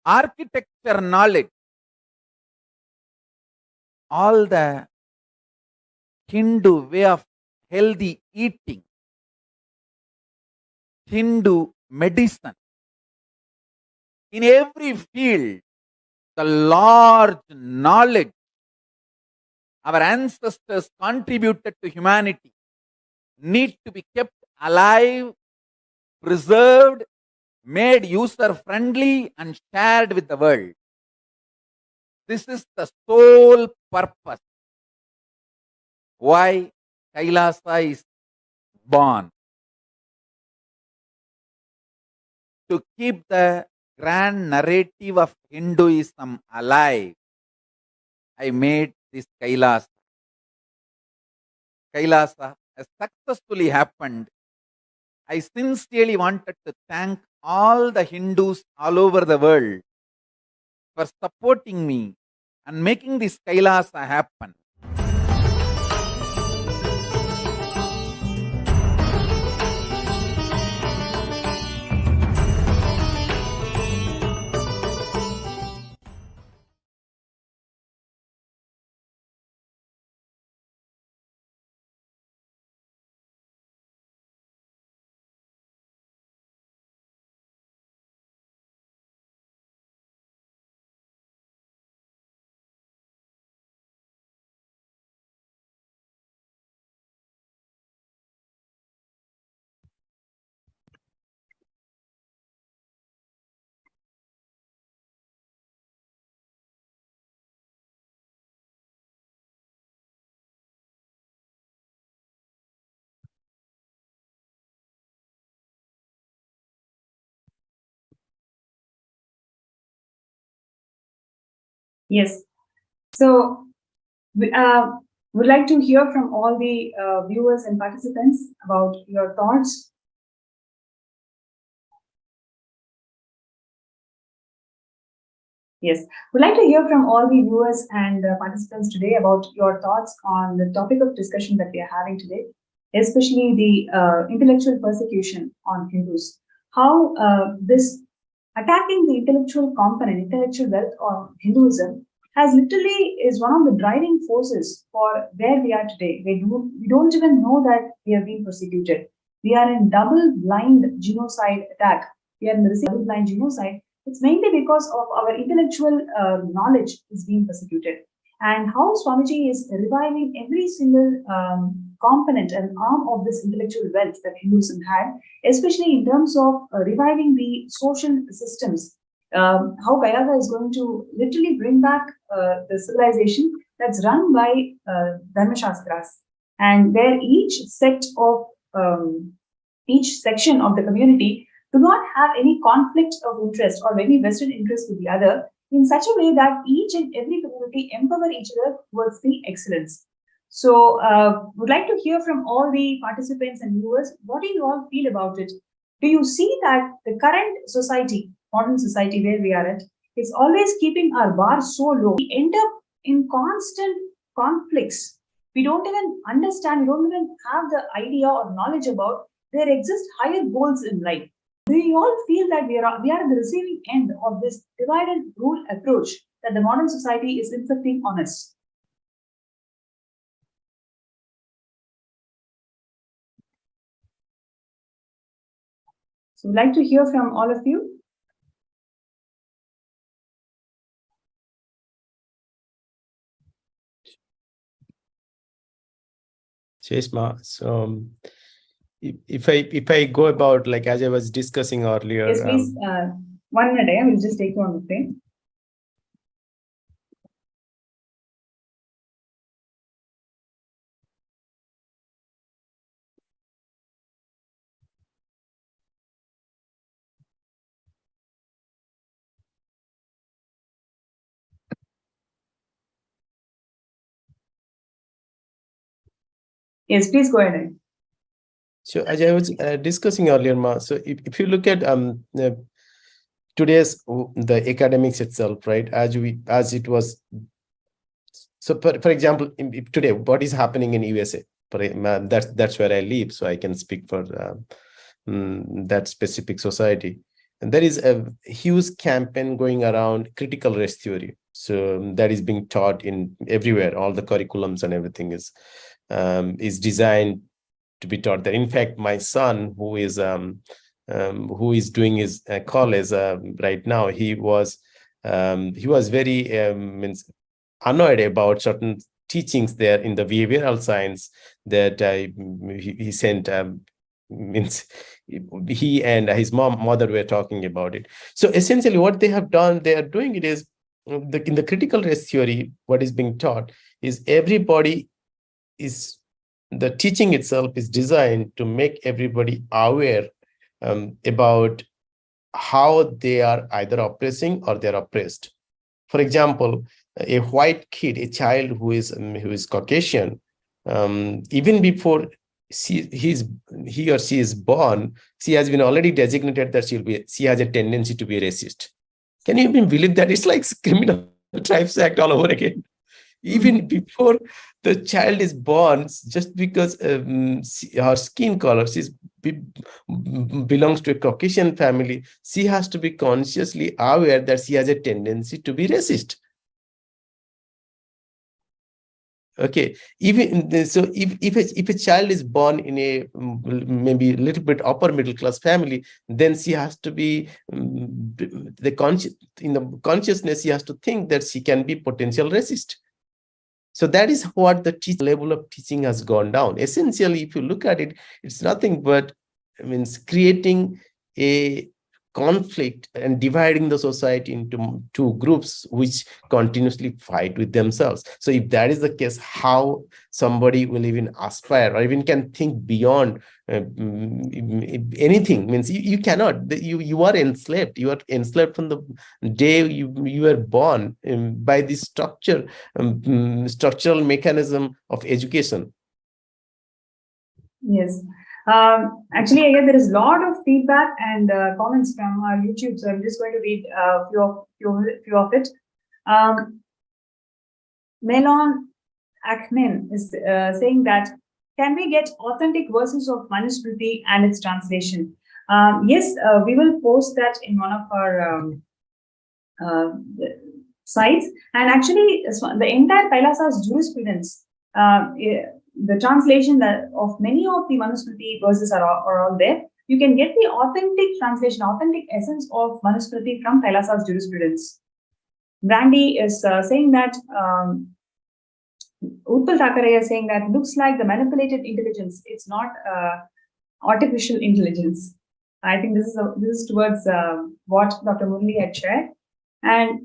architecture knowledge, all the Hindu way of healthy eating, Hindu medicine, in every field, the large knowledge our ancestors contributed to humanity need to be kept alive, preserved, made user-friendly, and shared with the world. This is the sole purpose why Kailasa is born. To keep the grand narrative of Hinduism alive, I made this Kailasa. Kailasa has successfully happened. I sincerely wanted to thank all the Hindus all over the world for supporting me and making this Kailasa happen. Yes. So we would like to hear from all the viewers and participants about your thoughts. Yes, we'd like to hear from all the viewers and participants today about your thoughts on the topic of discussion that we are having today, especially the intellectual persecution on Hindus. How this attacking the intellectual component, intellectual wealth of Hinduism has literally is one of the driving forces for where we are today. We don't even know that we are being persecuted. We are in double blind genocide attack. We are in the double blind genocide. It's mainly because of our intellectual knowledge is being persecuted. And how Swamiji is reviving every single component and arm of this intellectual wealth that Hinduism had, especially in terms of reviving the social systems. How Kailasa is going to literally bring back the civilization that's run by Dharma Shastras, and where each section of the community do not have any conflict of interest or any vested interest with the other, in such a way that each and every community empower each other towards the excellence. So, would like to hear from all the participants and viewers, what do you all feel about it? Do you see that the current society, modern society where we are at, is always keeping our bar so low? We end up in constant conflicts. We don't even understand, we don't even have the idea or knowledge about there exist higher goals in life. Do you all feel that we are at the receiving end of this divide and rule approach that the modern society is inflicting on us? So we'd like to hear from all of you. Cheshma, so if I go about, like, as I was discussing earlier. Yes, please. 1 minute, I will just take you on the frame. Yes, please go ahead. So as I was discussing earlier, Ma, so if you look at today's the academics itself, right? As it was. So for example, today, what is happening in USA? That's where I live, so I can speak for that specific society. And there is a huge campaign going around critical race theory. So that is being taught in everywhere. All the curriculums and everything is designed to be taught there. In fact, my son, who is doing his college right now, he was very annoyed about certain teachings there in the behavioral science that he sent. Means he and his mother were talking about it. So essentially, what they have done, they are doing it is in the critical race theory. What is being taught is everybody is the teaching itself is designed to make everybody aware about how they are either oppressing or they're oppressed. For example, a white kid, a child who is Caucasian, even before he or she is born, she has been already designated that she has a tendency to be racist. Can you even believe that? It's like Criminal Tribes Act all over again. Even before the child is born, just because her skin color belongs to a Caucasian family, she has to be consciously aware that she has a tendency to be racist. Okay, even so, if a child is born in a maybe a little bit upper middle class family, then she has to be in the consciousness. She has to think that she can be potential racist. So that is what the level of teaching has gone down. Essentially, if you look at it, it's nothing but creating a conflict and dividing the society into two groups which continuously fight with themselves. So if that is the case, how somebody will even aspire or even can think beyond anything? Means you cannot. You are enslaved. You are enslaved from the day you were born by this structural mechanism of education. Yes. Actually, again, there is a lot of feedback and comments from our YouTube, so I'm just going to read a few of it. Melon Akmin is saying that, can we get authentic verses of Manusmriti and its translation? Yes, we will post that in one of our sites. And actually, the entire Kailasa's jurisprudence, the translation of many of the Manusmriti verses are all there. You can get the authentic translation, authentic essence of Manusmriti from Kailasa's jurisprudence. Brandy is saying that, Utpal Thakare is saying that looks like the manipulated intelligence. It's not artificial intelligence. I think this is towards what Dr. Murli had shared. And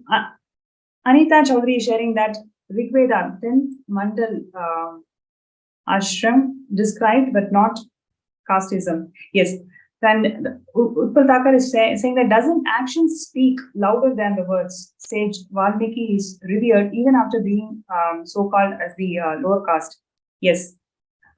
Anita Chaudhary is sharing that Rigveda, 10th Mandal ashram described, but not casteism. Yes. Then Utpal Thakar is saying that, doesn't actions speak louder than the words? Sage Valmiki is revered even after being so-called as the lower caste. Yes.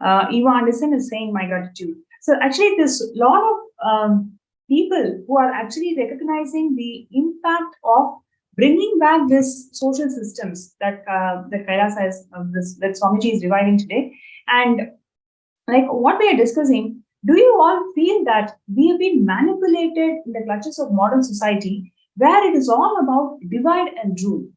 Eva Anderson is saying, my gratitude. So actually, there's a lot of people who are actually recognizing the impact of bringing back this social systems that that Kailasa is, that Swamiji is reviving today. And like what we are discussing, do you all feel that we have been manipulated in the clutches of modern society, where it is all about divide and rule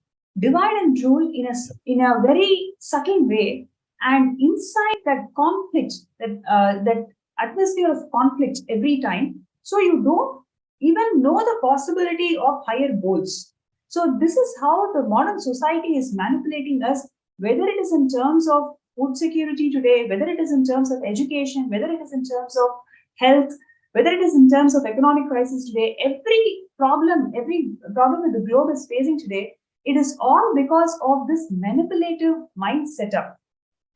in a very subtle way, and inside that conflict, that atmosphere of conflict every time, so you don't even know the possibility of higher goals. So this is how the modern society is manipulating us, whether it is in terms of food security today, whether it is in terms of education, whether it is in terms of health, whether it is in terms of economic crisis today. Every problem that the globe is facing today, it is all because of this manipulative mind setup.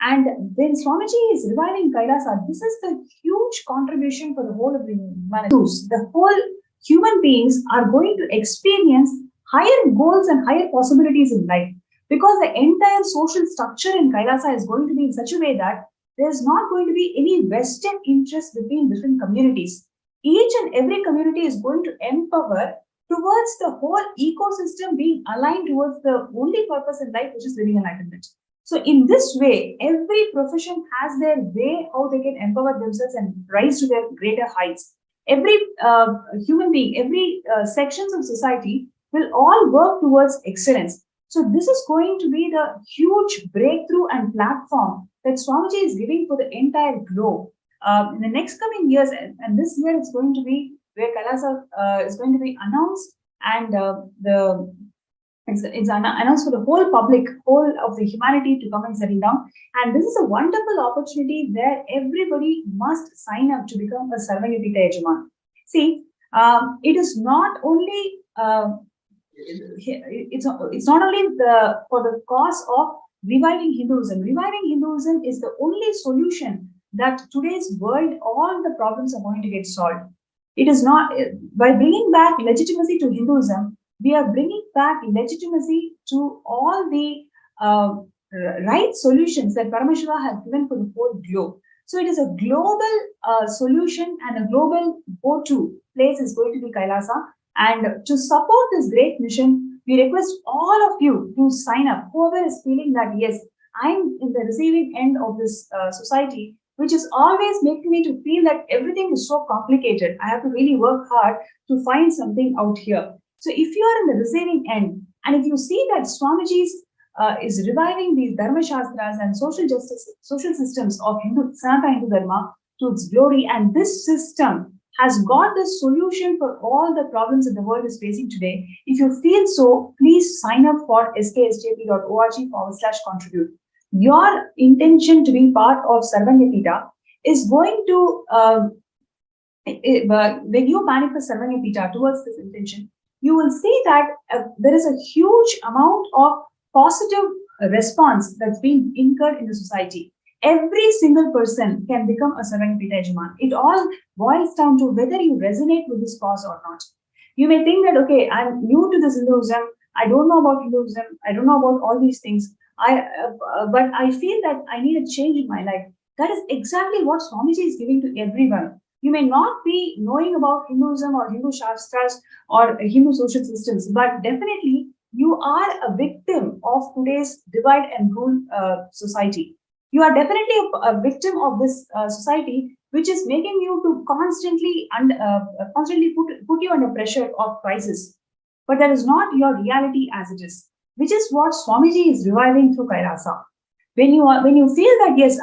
And when Swamiji is reviving Kailasa, this is the huge contribution for the whole of the humanity. The whole human beings are going to experience higher goals and higher possibilities in life, because the entire social structure in Kailasa is going to be in such a way that there's not going to be any vested interest between different communities. Each and every community is going to empower towards the whole ecosystem being aligned towards the only purpose in life, which is living enlightenment. So in this way, every profession has their way how they can empower themselves and rise to their greater heights. every human being, every sections of society will all work towards excellence. So this is going to be the huge breakthrough and platform that Swamiji is giving for the entire globe. In the next coming years, and this year it's going to be where Kailasa is going to be announced, and it's announced for the whole public, whole of the humanity to come and settle down. And this is a wonderful opportunity where everybody must sign up to become a Sarvanyapita Yajaman. See, it is not only it's not only for the cause of reviving Hinduism. Reviving Hinduism is the only solution that today's world, all the problems are going to get solved. It is not by bringing back legitimacy to Hinduism. We are bringing back legitimacy to all the right solutions that Paramashiva has given for the whole globe. So it is a global solution, and a global go-to place is going to be Kailasa. And to support this great mission, we request all of you to sign up. Whoever is feeling that, yes, I'm in the receiving end of this society, which is always making me to feel that everything is so complicated. I have to really work hard to find something out here. So if you are in the receiving end, and if you see that Swamiji's is reviving these Dharma Shastras and social justice, social systems of Sanatana Hindu Dharma to its glory, and this system has got the solution for all the problems that the world is facing today. If you feel so, please sign up for sksjp.org/contribute. Your intention to be part of Sarvanyapita is going to, when you manifest Sarvanyapita towards this intention, you will see that there is a huge amount of positive response that's being incurred in the society. Every single person can become a Sarvanyapita Yajaman. It all boils down to whether you resonate with this cause or not. You may think that, okay, I'm new to this Hinduism, I don't know about Hinduism, I don't know about all these things, but I feel that I need a change in my life. That is exactly what Swamiji is giving to everyone. You may not be knowing about Hinduism or Hindu Shastras or Hindu social systems, but definitely you are a victim of today's divide and rule society. You are definitely a victim of this society, which is making you to constantly put you under pressure of crisis. But that is not your reality as it is, which is what Swamiji is reviving through Kailasa. When you feel that, yes,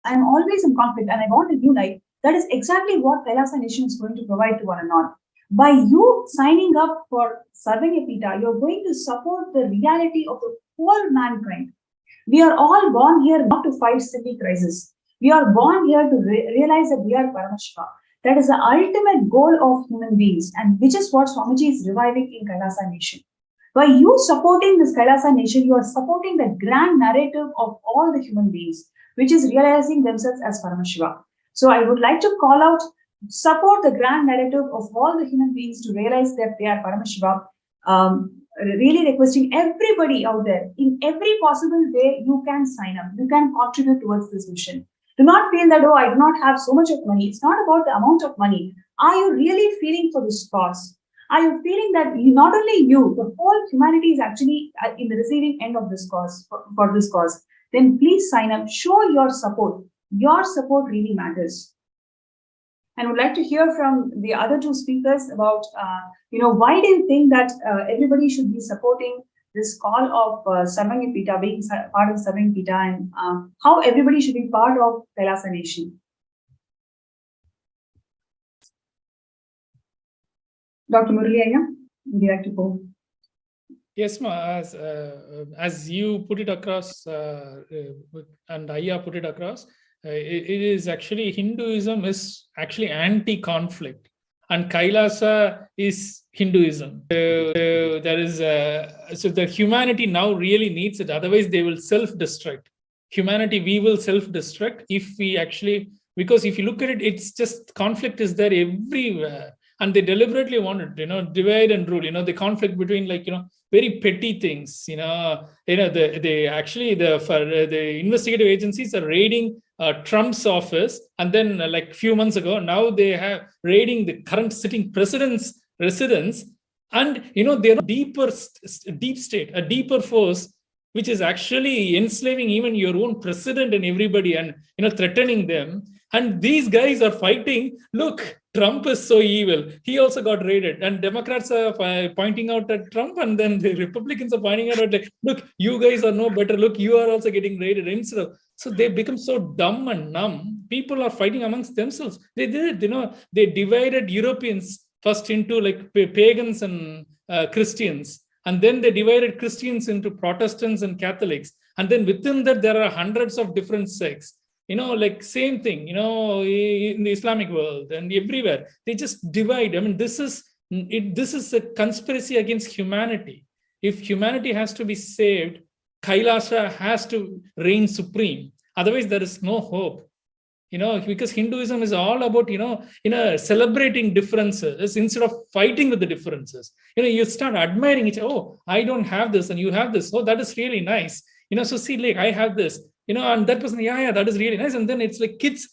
I am always in conflict and I want a new life, that is exactly what Kailasa Nation is going to provide to one and all. By you signing up for Sarvanyapita, you're going to support the reality of the whole mankind. We are all born here not to fight silly crises. We are born here to realize that we are Paramashiva. That is the ultimate goal of human beings, and which is what Swamiji is reviving in Kailasa Nation. By you supporting this Kailasa Nation, you are supporting the grand narrative of all the human beings, which is realizing themselves as Paramashiva. So I would like to call out, support the grand narrative of all the human beings to realize that they are Paramashiva. Really requesting everybody out there, in every possible way, you can sign up, you can contribute towards this mission. Do not feel that, oh, I do not have so much of money. It's not about the amount of money. Are you really feeling for this cause? Are you feeling that not only you, the whole humanity is actually in the receiving end of this cause, for this cause? Then please sign up, show your support. Your support really matters. And would like to hear from the other two speakers about, why do you think that everybody should be supporting this call of Sarvanyapita, being part of Sarvanyapita, and how everybody should be part of Kailasa Nation? Dr. Murali Ayya, would you like to go? Yes, ma. As you put it across, and Ayya put it across, it is actually, Hinduism is actually anti-conflict, and Kailasa is Hinduism. There is so the humanity now really needs it. Otherwise, they will self-destruct. Humanity, we will self-destruct if we actually, because if you look at it, it's just conflict is there everywhere, and they deliberately want it, divide and rule. The conflict between very petty things. They actually the investigative agencies are raiding Trump's office, and then like few months ago, now they have raiding the current sitting president's residence, and they're deep state, a deeper force, which is actually enslaving even your own president and everybody, and threatening them. And these guys are fighting. Look, Trump is so evil. He also got raided. And Democrats are pointing out at Trump, and then the Republicans are pointing out, like, look, you guys are no better. Look, you are also getting raided. Instead of, so they become so dumb and numb. People are fighting amongst themselves. They did it, they divided Europeans first into like pagans and Christians. And then they divided Christians into Protestants and Catholics. And then within that, there are hundreds of different sects. Like same thing, in the Islamic world and everywhere, they just divide. I mean, this is a conspiracy against humanity. If humanity has to be saved, Kailasa has to reign supreme. Otherwise, there is no hope. Because Hinduism is all about, celebrating differences instead of fighting with the differences. You start admiring each other. Oh, I don't have this and you have this. Oh, that is really nice. So see, like, I have this. And that person, yeah, that is really nice. And then it's like kids,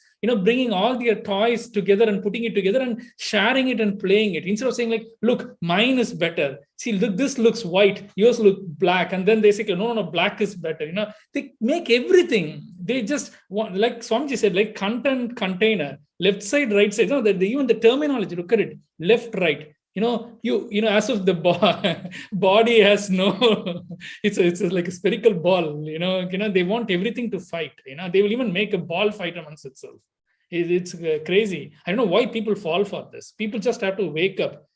bringing all their toys together and putting it together and sharing it and playing it. Instead of saying like, look, mine is better. See, look, this looks white, yours look black. And then they say, no, black is better. They make everything. They just want, like Swamiji said, like content container, left side, right side. Even the terminology, look at it, left, right. As if the body has no, it's like a spherical ball, they want everything to fight, they will even make a ball fight amongst itself. It's crazy. I don't know why people fall for this. People just have to wake up.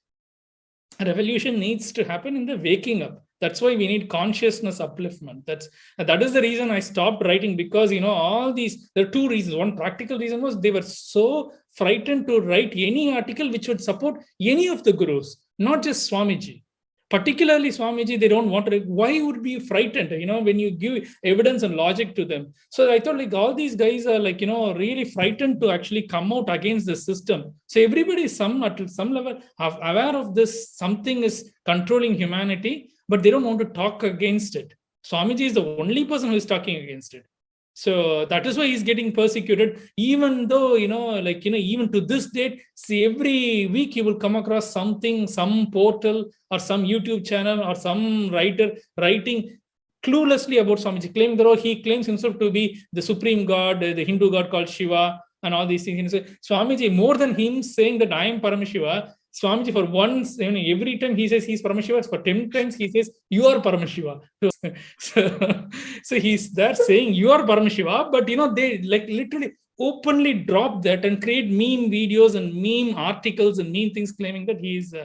A revolution needs to happen in the waking up. That's why we need consciousness upliftment. That is the reason I stopped writing, because all these, there are two reasons. One practical reason was they were so frightened to write any article which would support any of the gurus, not just Swamiji. Particularly Swamiji, they don't want to. Why would be frightened? When you give evidence and logic to them. So I thought like all these guys are like really frightened to actually come out against the system. So everybody is at some level aware of this. Something is controlling humanity, but they don't want to talk against it. Swamiji is the only person who is talking against it. So that is why he's getting persecuted, even though, even to this date, see, every week he will come across something, some portal or some YouTube channel or some writer writing cluelessly about Swamiji, claiming that he claims himself to be the supreme god, the Hindu god called Shiva and all these things. So Swamiji, more than him saying that I am Paramashiva, Swamiji, for once, every time he says he's Paramashiva, for 10 times he says, you are Paramashiva. So he's there saying, you are Paramashiva, but, they like literally openly drop that and create meme videos and meme articles and meme things claiming that he's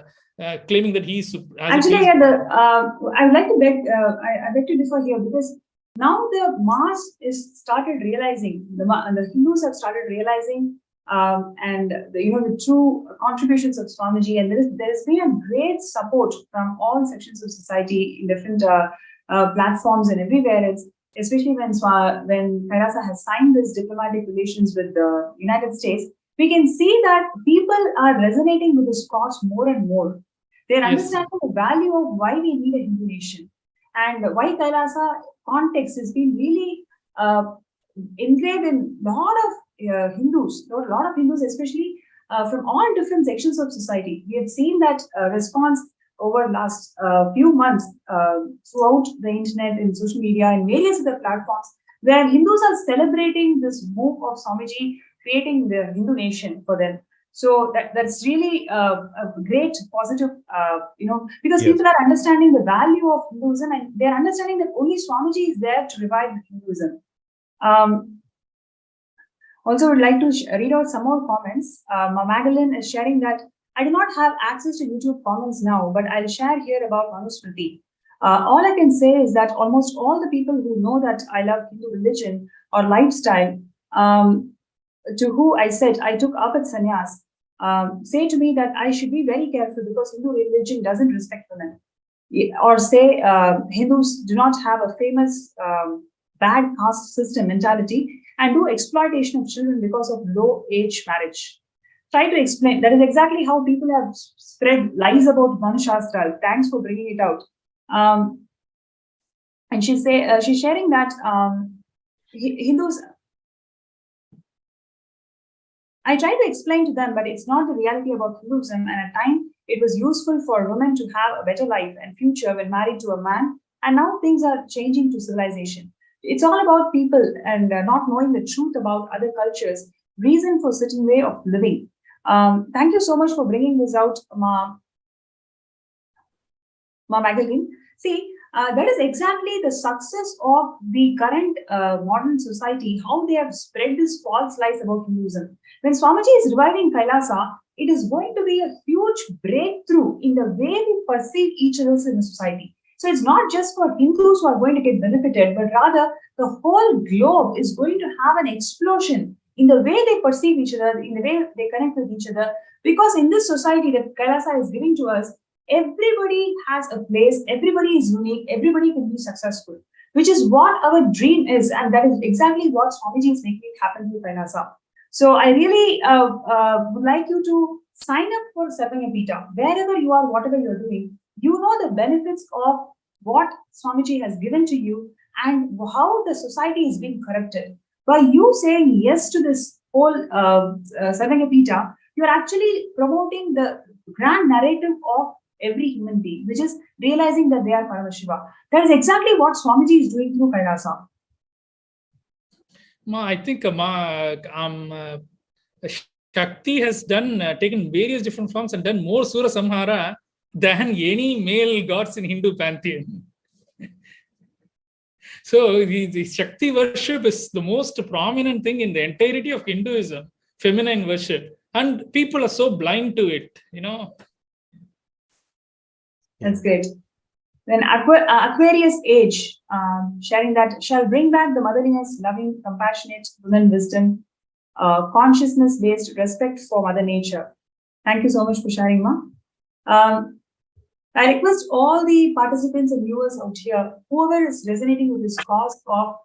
claiming that he's... Actually, I would like to beg, I beg to differ here, because now the mass is started realizing, the Hindus have started realizing and the true contributions of Swamiji, and there's been a great support from all sections of society in different platforms and everywhere. It's especially when Kailasa has signed this diplomatic relations with the United States, we can see that people are resonating with this cause more and more. They're understanding the value of why we need a Hindu nation, and why Kailasa context has been really engraved in a lot of Hindus, a lot of Hindus, especially from all different sections of society. We have seen that response over the last few months throughout the internet and social media and various other platforms, where Hindus are celebrating this move of Swamiji, creating the Hindu nation for them. So that's really a great positive, because people are understanding the value of Hinduism, and they're understanding that only Swamiji is there to revive Hinduism. Also, I would like to read out some more comments. Magdalene is sharing that I do not have access to YouTube comments now, but I'll share here about Manusmriti. All I can say is that almost all the people who know that I love Hindu religion or lifestyle, to who I said I took up at sannyas, say to me that I should be very careful because Hindu religion doesn't respect women. Or say Hindus do not have a famous bad caste system mentality and do exploitation of children because of low age marriage. Try to explain. That is exactly how people have spread lies about Manashastra. Thanks for bringing it out. And she's sharing that Hindus. I try to explain to them, but it's not the reality about Hinduism. And at times, it was useful for women to have a better life and future when married to a man. And now things are changing to civilization. It's all about people and not knowing the truth about other cultures, reason for certain way of living. Thank you so much for bringing this out, Ma Magdalene. See, that is exactly the success of the current modern society, how they have spread this false lies about Hinduism. When Swamiji is reviving Kailasa, it is going to be a huge breakthrough in the way we perceive each other in the society. So it's not just for Hindus who are going to get benefited, but rather the whole globe is going to have an explosion in the way they perceive each other, in the way they connect with each other. Because in this society that Kailasa is giving to us, everybody has a place, everybody is unique, everybody can be successful, which is what our dream is, and that is exactly what Swamiji is making it happen to Kailasa. So I really would like you to sign up for Sapangapita, wherever you are, whatever you're doing. You know the benefits of what Swamiji has given to you and how the society is being corrupted. By you saying yes to this whole Sapangapita, you're actually promoting the grand narrative of every human being, which is realizing that they are Paramashiva. That is exactly what Swamiji is doing through Kailasa. I think Shakti has done taken various different forms and done more Sura Samhara than any male gods in Hindu pantheon. So the Shakti worship is the most prominent thing in the entirety of Hinduism, feminine worship, and people are so blind to it, That's great. Then Aquarius age, sharing that shall bring back the motherliness, loving, compassionate, women wisdom, consciousness-based respect for Mother Nature. Thank you so much for sharing, Ma. I request all the participants and viewers out here, whoever is resonating with this cause of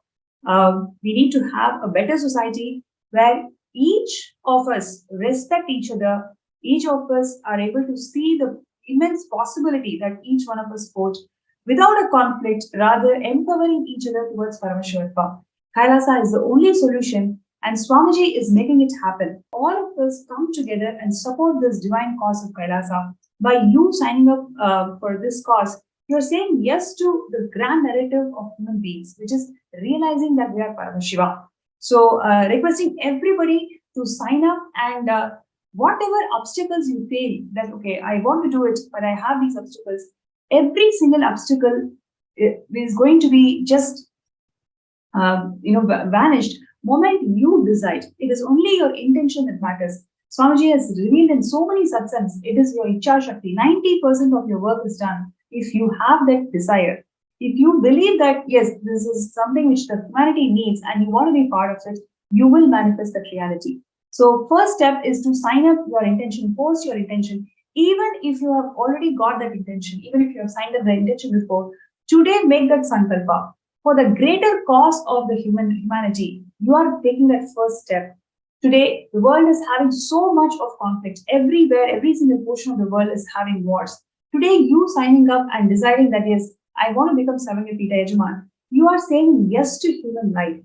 we need to have a better society where each of us respect each other, each of us are able to see the immense possibility that each one of us holds without a conflict, rather empowering each other towards Paramashivam. Kailasa is the only solution, and Swamiji is making it happen. All of us come together and support this divine cause of Kailasa. By you signing up for this cause, you're saying yes to the grand narrative of human beings, which is realizing that we are Paramashiva. So, requesting everybody to sign up and whatever obstacles you feel that, okay, I want to do it, but I have these obstacles, every single obstacle is going to be just, vanished moment you decide. It is only your intention that matters. Swamiji has revealed in so many satsangs, it is your Icha Shakti. 90% of your work is done if you have that desire. If you believe that, yes, this is something which the humanity needs and you want to be part of it, you will manifest that reality. So first step is to sign up your intention, post your intention. Even if you have already got that intention, even if you have signed up the intention before, today make that sankalpa. For the greater cause of the humanity, you are taking that first step. Today, the world is having so much of conflict. Everywhere, every single portion of the world is having wars. Today, you signing up and deciding that, yes, I want to become Savangapita Yajaman, you are saying yes to human life.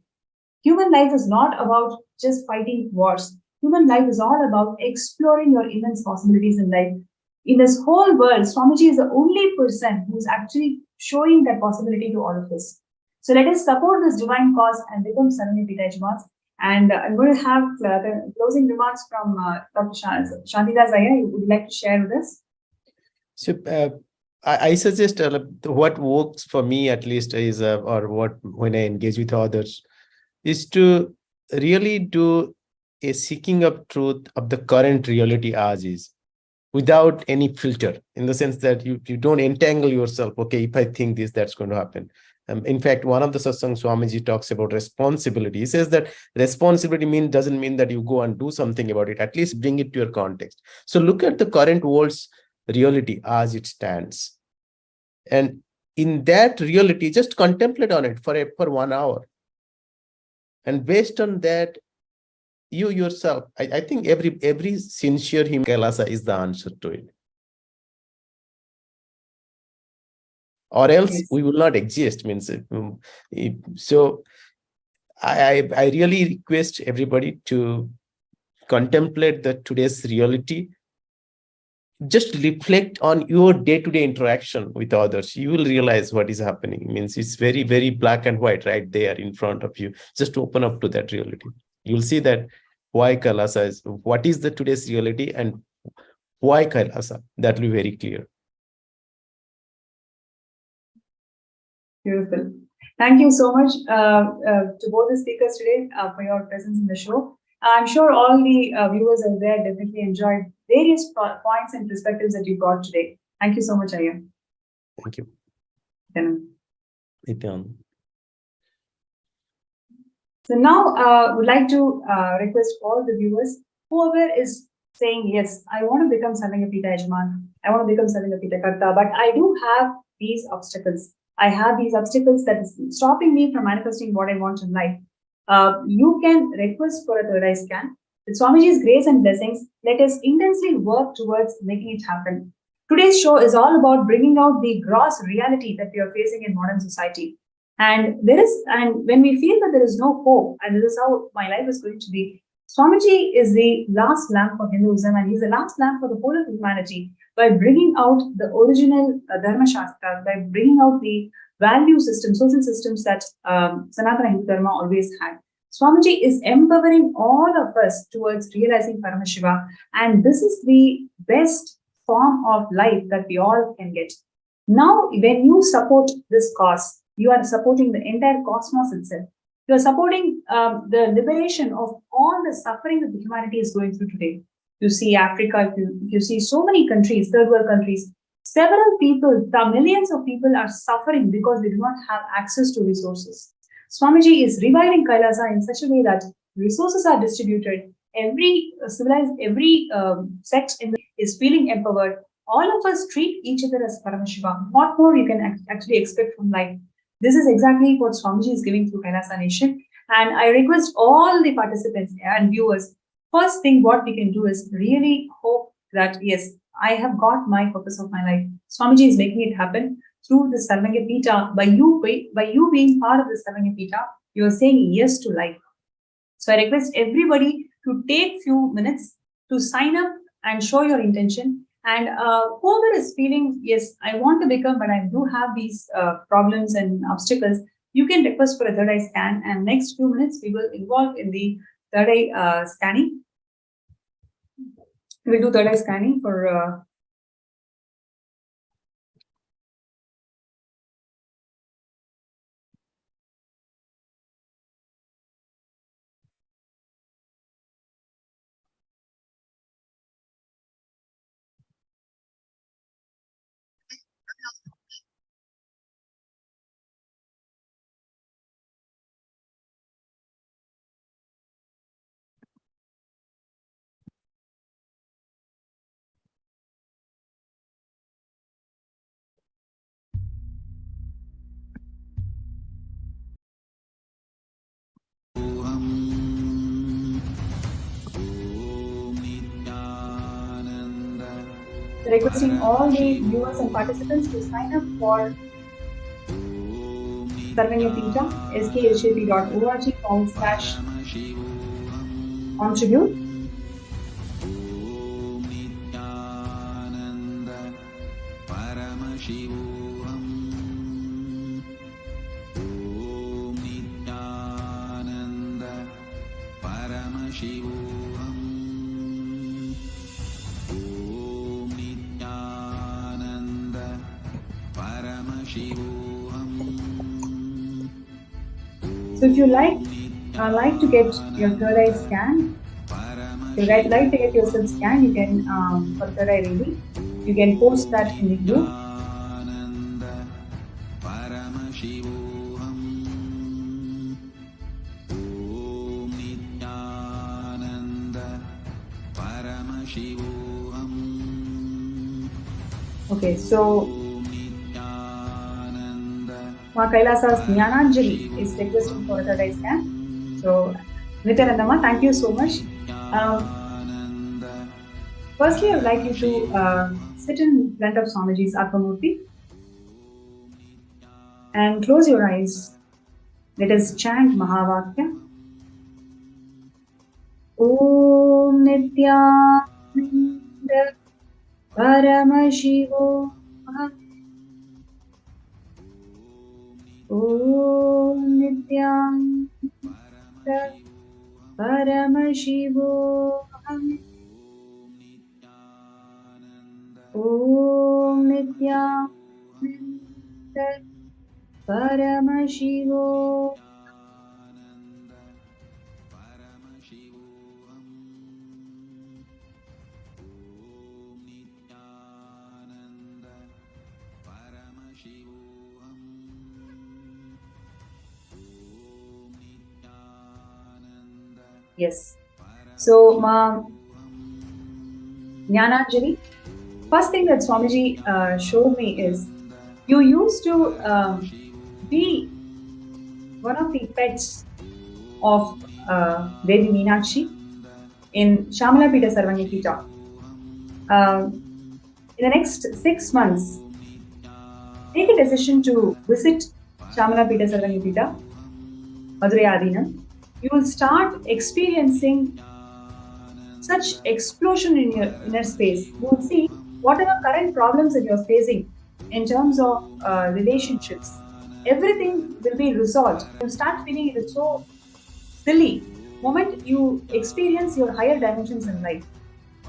Human life is not about just fighting wars. Human life is all about exploring your immense possibilities in life. In this whole world, Swamiji is the only person who is actually showing that possibility to all of us. So let us support this divine cause and become Savangapita Yajamans. And I'm going to have the closing remarks from Dr. Shantidas Iyer. Would you like to share with us? So I suggest what works for me at least is, or what when I engage with others, is to really do a seeking of truth of the current reality as is, without any filter, in the sense that you don't entangle yourself. Okay, if I think this, that's going to happen. In fact, one of the satsangs Swamiji talks about responsibility. He says that responsibility doesn't mean that you go and do something about it. At least bring it to your context. So look at the current world's reality as it stands, and in that reality, just contemplate on it for 1 hour. And based on that, you yourself, I think every sincere human Kailasa is the answer to it. Or else we will not exist. So I really request everybody to contemplate today's reality. Just reflect on your day-to-day interaction with others. You will realize what is happening. It's very, very black and white right there in front of you. Just open up to that reality. You'll see that why Kailasa is, what is the today's reality and why Kailasa. That will be very clear. Beautiful. Thank you so much to both the speakers today for your presence in the show. I'm sure all the viewers out there definitely enjoyed various points and perspectives that you brought today. Thank you so much, Ayya. Thank you. Nithyananda. So now would like to request all the viewers, whoever is saying, yes, I want to become Sarvangapita Yajman, I want to become Sarvangapita Karta, but I do have these obstacles. I have these obstacles that is stopping me from manifesting what I want in life. You can request for a third eye scan. With Swamiji's grace and blessings, let us intensely work towards making it happen. Today's show is all about bringing out the gross reality that we are facing in modern society. And when we feel that there is no hope, and this is how my life is going to be, Swamiji is the last lamp for Hinduism, and he's the last lamp for the whole of humanity by bringing out the original Dharma Shastra, by bringing out the value system, social systems that Sanatana Hindu Dharma always had. Swamiji is empowering all of us towards realizing Paramashivam, and this is the best form of life that we all can get. Now, when you support this cause, you are supporting the entire cosmos itself. You are supporting the liberation of all the suffering that the humanity is going through today. You see Africa, you see so many countries, third world countries, several people, the millions of people are suffering because they do not have access to resources. Swamiji is reviving Kailasa in such a way that resources are distributed. Every civilized, every sect is feeling empowered. All of us treat each other as Paramashivam. What more you can actually expect from life? This is exactly what Swamiji is giving through Kailasa Nation. And I request all the participants and viewers, first thing what we can do is really hope that, yes, I have got my purpose of my life. Swamiji is making it happen through the Sarvangapita. By you being part of the Sarvangapita, you are saying yes to life. So I request everybody to take few minutes to sign up and show your intention. And whoever is feeling, yes, I want to become, but I do have these problems and obstacles, you can request for a third eye scan. And next few minutes, we will involve in the third eye scanning. We will do third eye scanning for requesting all the viewers and participants to sign up for Sarvangapita, skshp.org/contribute. So if you like to get your third eye scan, if you like to get yourself scanned, you can for third eye reading, you can post that in the group. Okay, so Ma Kailasa's Jnananjali is requesting for a third eye scan. So, Nithyananda, thank you so much. Firstly, I would like you to sit in front of Swamiji's Atmamurti and close your eyes. Let us chant Mahavakya. Om Nithyananda Paramashivam. Om Nithyananda Paramashivam. Om Nithyananda Paramashivam. Yes. So, Jnananjali, first thing that Swamiji showed me is you used to be one of the pets of Devi Meenakshi in Shamala Pita Sarvangi Pita. In the next 6 months, take a decision to visit Shamala Pita Sarvangi Pita, Madurai Adinam. You will start experiencing such explosion in your inner space. You will see whatever current problems that you're facing in terms of relationships, everything will be resolved. You start feeling it is so silly moment you experience your higher dimensions in life.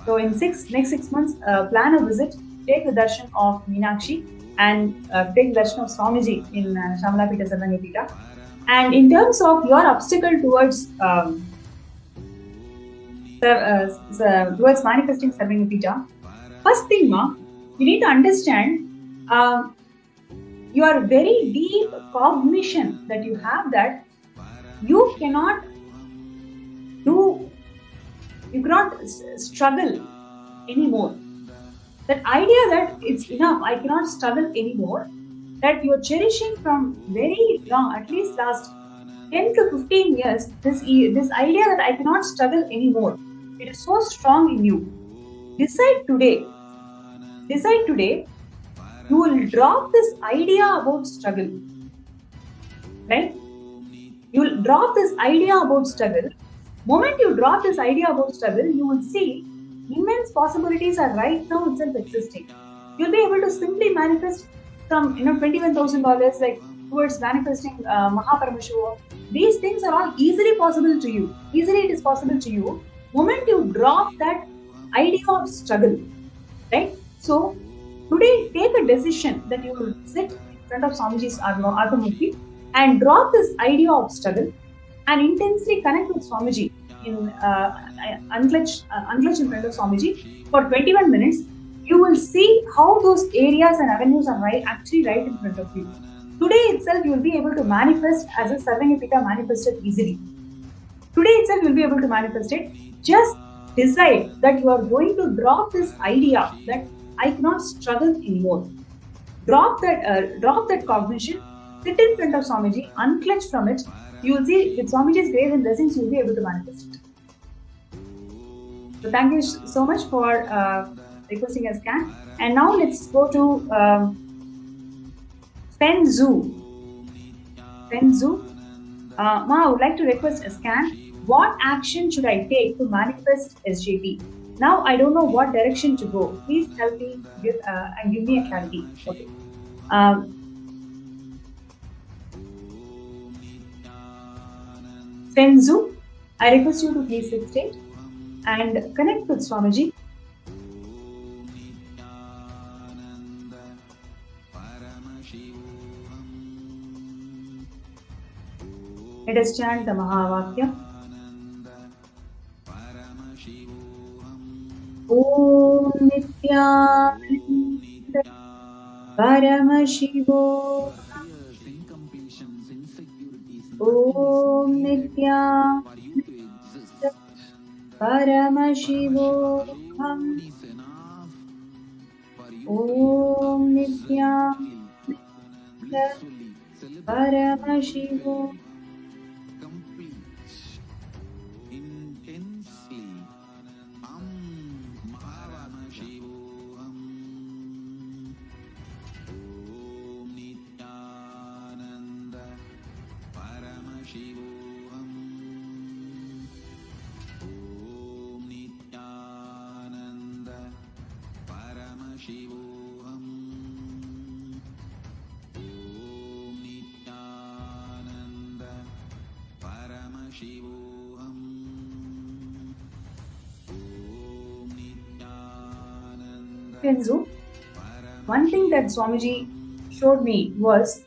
So in next 6 months, plan a visit, take the darshan of Meenakshi and take the darshan of Swamiji in Shamala Pita Sarvangi Pita. And in terms of your obstacle towards towards manifesting Sarvangi Pita, first thing, you need to understand your very deep cognition that you have that you cannot struggle anymore. That idea that it's enough, I cannot struggle anymore, that you're cherishing from very long, at least last 10 to 15 years, this idea that I cannot struggle anymore, it is so strong in you. Decide today, you will drop this idea about struggle, right? You will drop this idea about struggle. Moment you drop this idea about struggle, you will see immense possibilities are right now itself existing. You'll be able to simply manifest some, $21,000 like towards manifesting Paramashivam. These things are all easily possible to you. Easily it is possible to you. Moment you drop that idea of struggle, right? So today take a decision that you will sit in front of Swamiji's Ardhamurti and drop this idea of struggle and intensely connect with Swamiji in unclench in front of Swamiji for 21 minutes. You will see how those areas and avenues are actually right in front of you. Today itself, you will be able to manifest as a Sarvangi Pita manifested easily. Today itself, you will be able to manifest it. Just decide that you are going to drop this idea that I cannot struggle anymore. Drop that cognition. Sit in front of Swamiji, unclench from it. You will see with Swamiji's grace and blessings, you will be able to manifest it. So thank you so much for requesting a scan. And now let's go to Penzu. Ma, I would like to request a scan. What action should I take to manifest SJP? Now I don't know what direction to go. Please help me and give me a clarity. Okay. Penzu, I request you to please sit straight and connect with Swamiji. Let us chant the Mahavakya. Om Nithyananda Paramashivam. Om Nithyananda Paramashivam. Om Nithyananda Paramashivam. Kenzu, one thing that Swamiji showed me was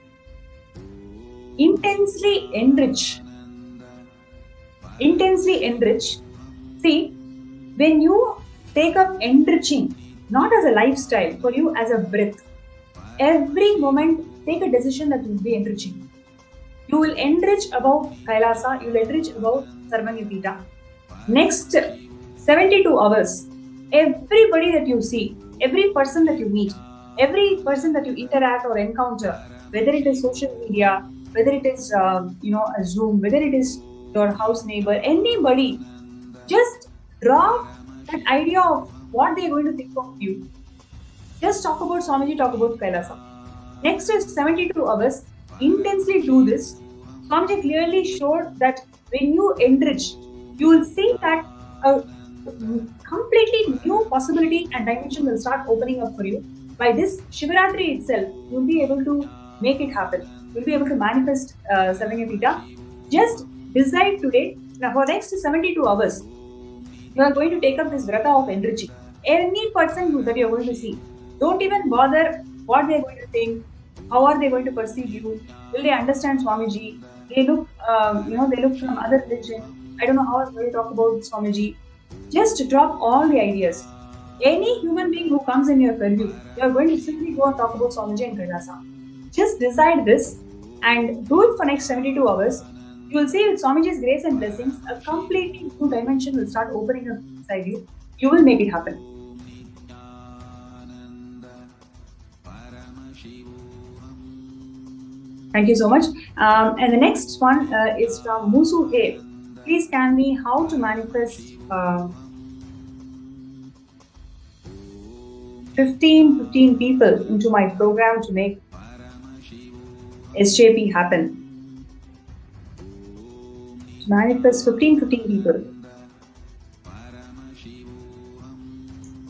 intensely enrich. Intensely enrich. See, when you take up enriching, not as a lifestyle, for you as a breath, every moment take a decision that will be enriching. You will enrich about Kailasa, you will enrich about Sarvanyapita. Next 72 hours, everybody that you see, every person that you meet, every person that you interact or encounter, whether it is social media, whether it is a Zoom, whether it is your house neighbor, anybody, just drop that idea of what they are going to think of you. Just talk about Swamiji, talk about Kailasa. Next is 72 hours, intensely do this. Swamiji clearly showed that when you enrich, you will see that a completely new possibility and dimension will start opening up for you. By this Shivaratri itself, you will be able to make it happen. You will be able to manifest Sarvanyapita. Just decide today, now for next 72 hours, you are going to take up this vrata of enriching. Any person that you are going to see, don't even bother what they are going to think, how are they going to perceive you, will they understand Swamiji, they look, they look from other religion, I don't know how I'm going to talk about Swamiji. Just drop all the ideas. Any human being who comes in your purview, you are going to simply go and talk about Swamiji and Kailasa. Just decide this and do it for next 72 hours. You will see with Swamiji's grace and blessings, a completely new dimension will start opening up inside you. You will make it happen. Thank you so much. And the next one is from Musu He. Please tell me how to manifest 15 people into my program to make SJP happen. To manifest 15 people.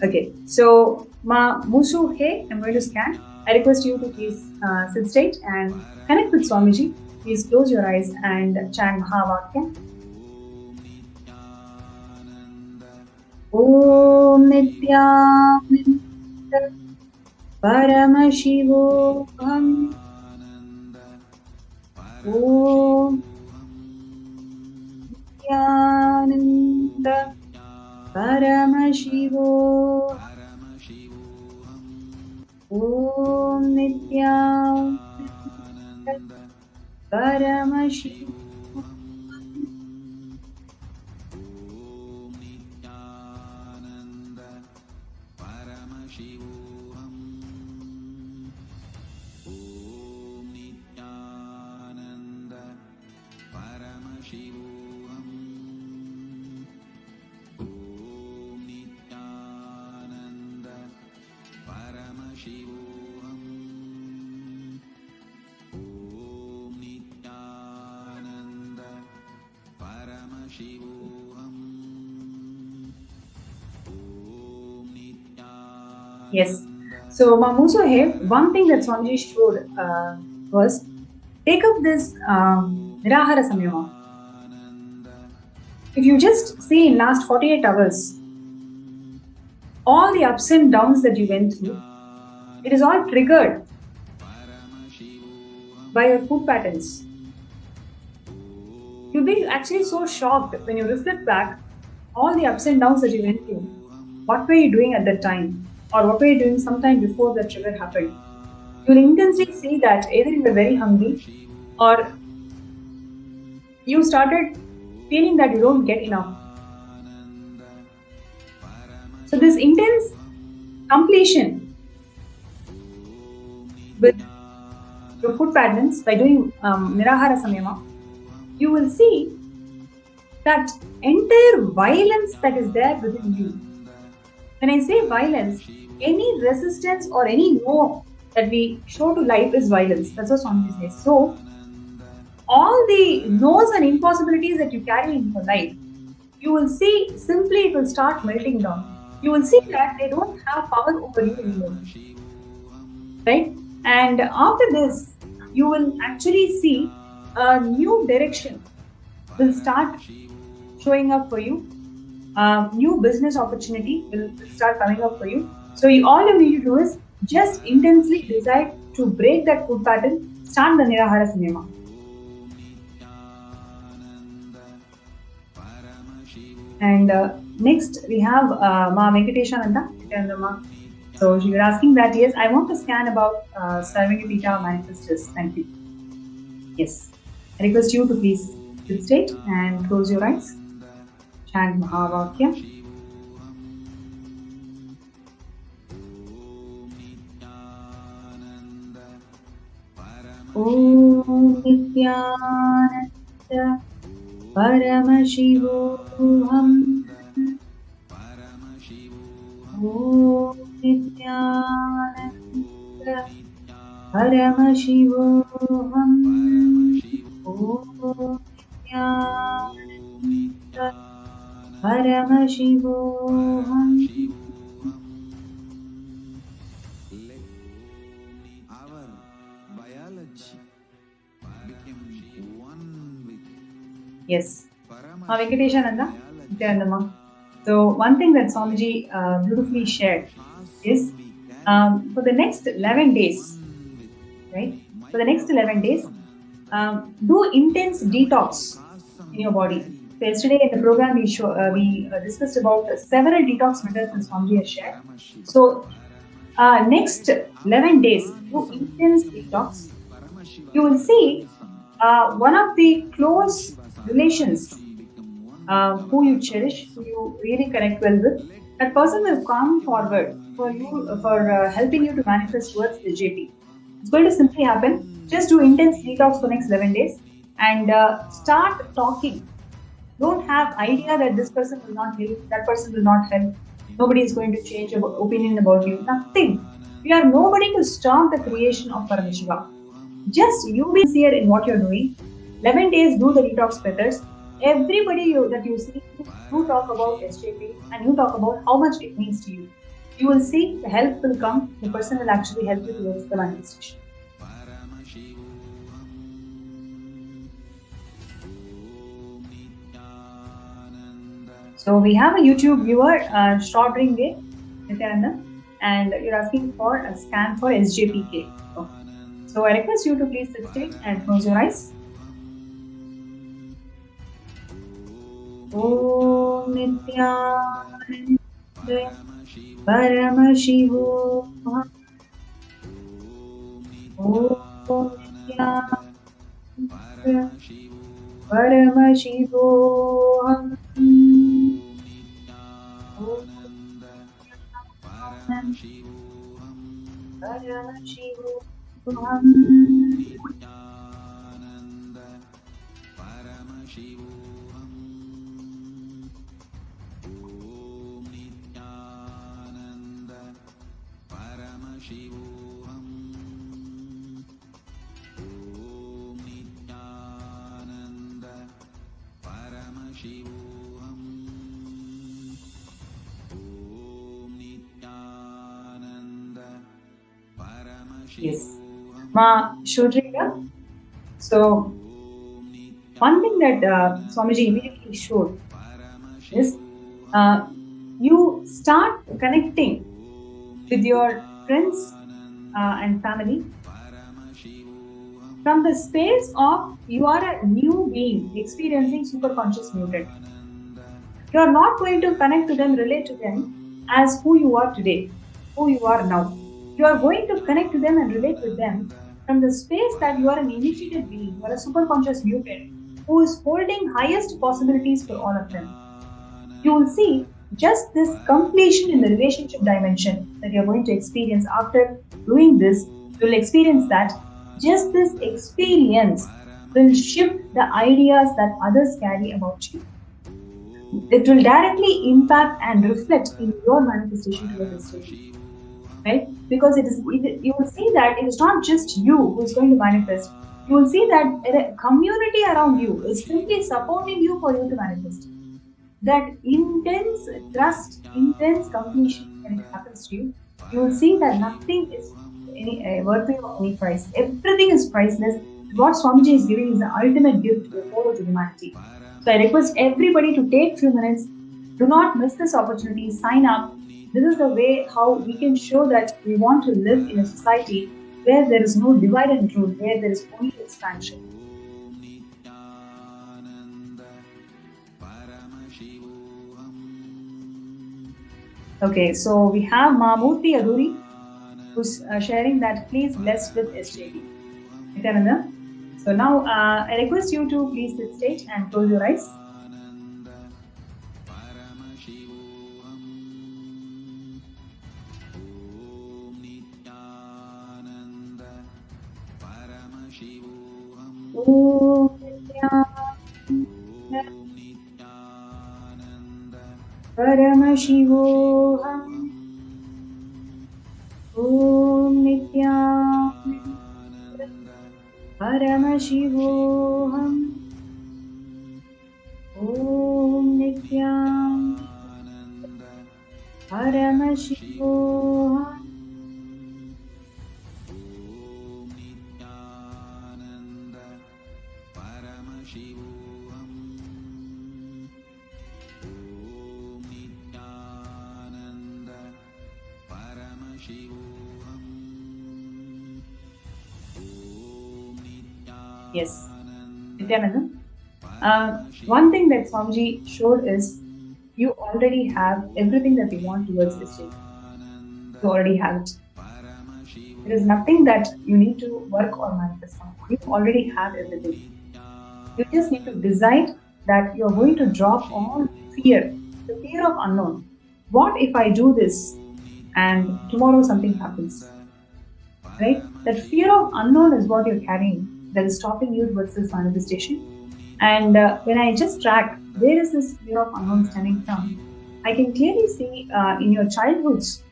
Okay, so Musu He, I'm going to scan. I request you to please sit straight and connect with Swamiji. Please close your eyes and chant Bhava. Om Nithyananda Paramashivam. Om Nithyananda Paramashivam. Om Nithyananda Paramashivam. Yes. So, Musu He, one thing that Swamiji showed was take up this Nirahara Samyama. If you just see in last 48 hours, all the ups and downs that you went through, it is all triggered by your food patterns. You'll be actually so shocked when you reflect back all the ups and downs that you went through. What were you doing at that time? Or what were you doing sometime before that trigger happened? You will intensely see that either you were very hungry or you started feeling that you don't get enough. So this intense completion with your food patterns by doing Nirahara Samyama, you will see that entire violence that is there within you. When I say violence, any resistance or any no that we show to life is violence. That's what Swamiji says. So, all the no's and impossibilities that you carry in your life, you will see simply it will start melting down. You will see that they don't have power over you anymore. Right? And after this, you will actually see a new direction will start showing up for you. New business opportunity will start coming up for you. So all you need to do is just intensely decide to break that food pattern, start the Nirahara cinema. And next we have Ma Venkateshananda. So she was asking that, yes, I want to scan about Sarvagapita manifestors. Thank you. Yes. I request you to please sit straight and close your eyes. Chant Mahavakya. Om Nithyananda Paramashivam. Om Nithyananda Paramashivam. Om Nithyananda Paramashivam. Our biology became one with Yes. Venkateshananda. So one thing that Swamiji beautifully shared is for the next 11 days, right? For the next 11 days, do intense detox in your body. So yesterday in the program we discussed about several detox methods that Swamiji has shared. So next 11 days, do intense detox. You will see one of the close relations who you cherish, who you really connect well with, that person will come forward for you, for helping you to manifest towards the JP. It's going to simply happen. Just do intense detox for next 11 days and start talking. Don't have idea that this person will not help, that person will not help. Nobody is going to change your opinion about you. Nothing. You are nobody to stop the creation of Paramashivam. Just you be sincere in what you're doing. 11 days, do the detox methods. Everybody that you see, you talk about SJP and you talk about how much it means to you. You will see the help will come, the person will actually help you towards the manifestation. So we have a YouTube viewer, Shrodringe, Nithyananda, and you're asking for a scan for SJPK. So I request you to please sit straight and close your eyes. Om Nithyananda Paramashivam. Om Nithyananda Paramashivam. Om Yes. Ma Shrodringa. So one thing that Swamiji immediately showed is you start connecting with your friends and family from the space of you are a new being experiencing superconscious mutant. You are not going to connect to them, relate to them as who you are today, who you are now. You are going to connect to them and relate with them from the space that you are an initiated being, you are a superconscious mutant who is holding highest possibilities for all of them. You will see just this completion in the relationship dimension that you are going to experience after doing this. You will experience that just this experience will shift the ideas that others carry about you. It will directly impact and reflect in your manifestation towards the station. Right? Because you will see that it is not just you who is going to manifest. You will see that a community around you is simply supporting you for you to manifest. That intense trust, intense completion, when it happens to you, you will see that nothing is worthy of any price. Everything is priceless. What Swamiji is giving is the ultimate gift to the whole of humanity. So I request everybody to take few minutes. Do not miss this opportunity. Sign up. this is the way how we can show that we want to live in a society where there is no divide and rule, where there is only expansion. Okay, so we have Mahmurthy Aduri, who's sharing that please blessed with SJP. Nithyananda. So now I request you to please sit stage and close your eyes. Paramashivam. Om Nithyananda. Paramashivam. Om Nithyananda. Paramashivam. Yes, Nithyananda. One thing that Swamiji showed is you already have everything that you want towards this stage. You already have it. There is nothing that you need to work or manifest on. You already have everything. You just need to decide that you are going to drop all fear, the fear of unknown. What if I do this and tomorrow something happens? Right? That fear of unknown is what you're carrying that is stopping you towards this manifestation. And when I just track where is this fear of unknown stemming from, I can clearly see in your childhoods,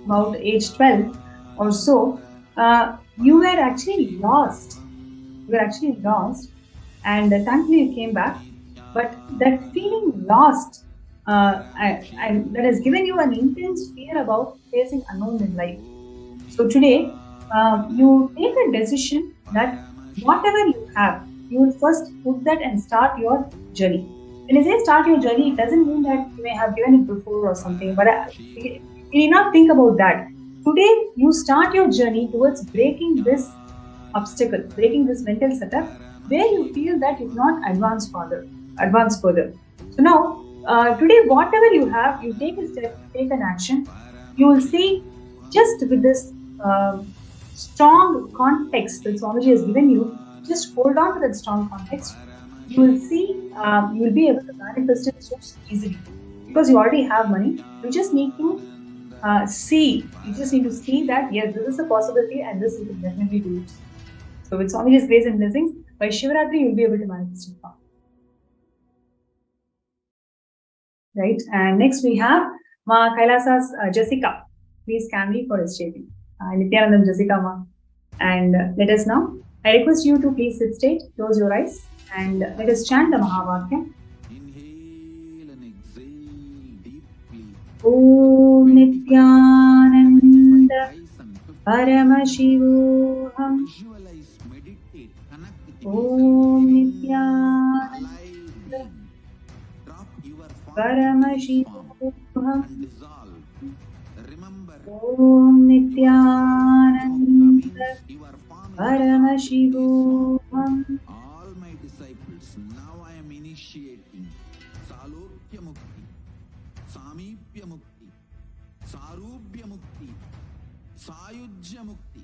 about age 12 or so, you were actually lost. You were actually lost, and thankfully you came back. But that feeling lost, that has given you an intense fear about facing unknown in life. So today, you take a decision that whatever you have, you will first put that and start your journey. When I say start your journey, it doesn't mean that you may have given it before or something, but you need not think about that. Today, you start your journey towards breaking this obstacle, breaking this mental setup, where you feel that you cannot advance further. So now, today, whatever you have, you take a step, take an action. You will see, just with this strong context that Swamiji has given you, just hold on to that strong context. You will see, you will be able to manifest it so easily because you already have money. You just need to see. You just need to see that yes, this is a possibility and this you can definitely do it. So with Swamiji's grace and blessings, by Shivaratri you will be able to manifest it. Right, and next we have Ma Kailasa's Jessica. Please can we for SJP. Nithyanandam Jessica Ma. And let us now. I request you to please sit straight, close your eyes, and let us chant the Mahavakya. Inhale and exhale deeply. Om Nithyananda Paramashivam. Visualize, meditate, connect with Om Nithyananda Drop your Paramashivam. and dissolve. Remember, Om Nithyananda your form is Paramashivam. all my disciples. Now I am initiating Salokya Mukti, Samipya Mukti, Sarubhya Mukti, Sayujya Mukti.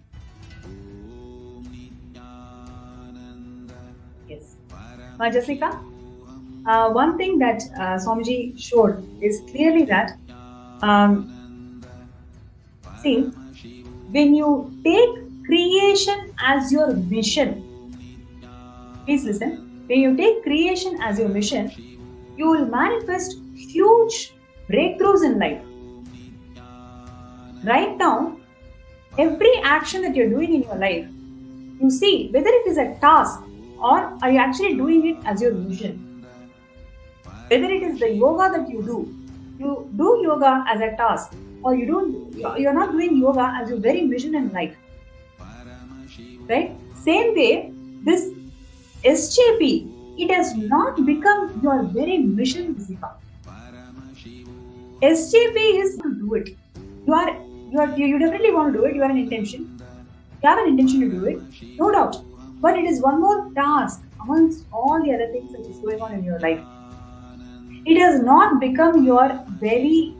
Om Nithyananda. Yes. Ma Jessica, one thing that Swamiji showed is clearly that see, when you take creation as your mission, please listen, when you take creation as your mission, you will manifest huge breakthroughs in life. Right now, every action that you're doing in your life, you see whether it is a task or are you actually doing it as your mission. Whether it is the yoga that you do yoga as a task, or you're not doing yoga as your very mission in life. Right? Same way, this SJP, it has not become your very mission, Jessica. SJP is to do it. You definitely want to do it. You have an intention. You have an intention to do it, no doubt. But it is one more task amongst all the other things that is going on in your life. It has not become your very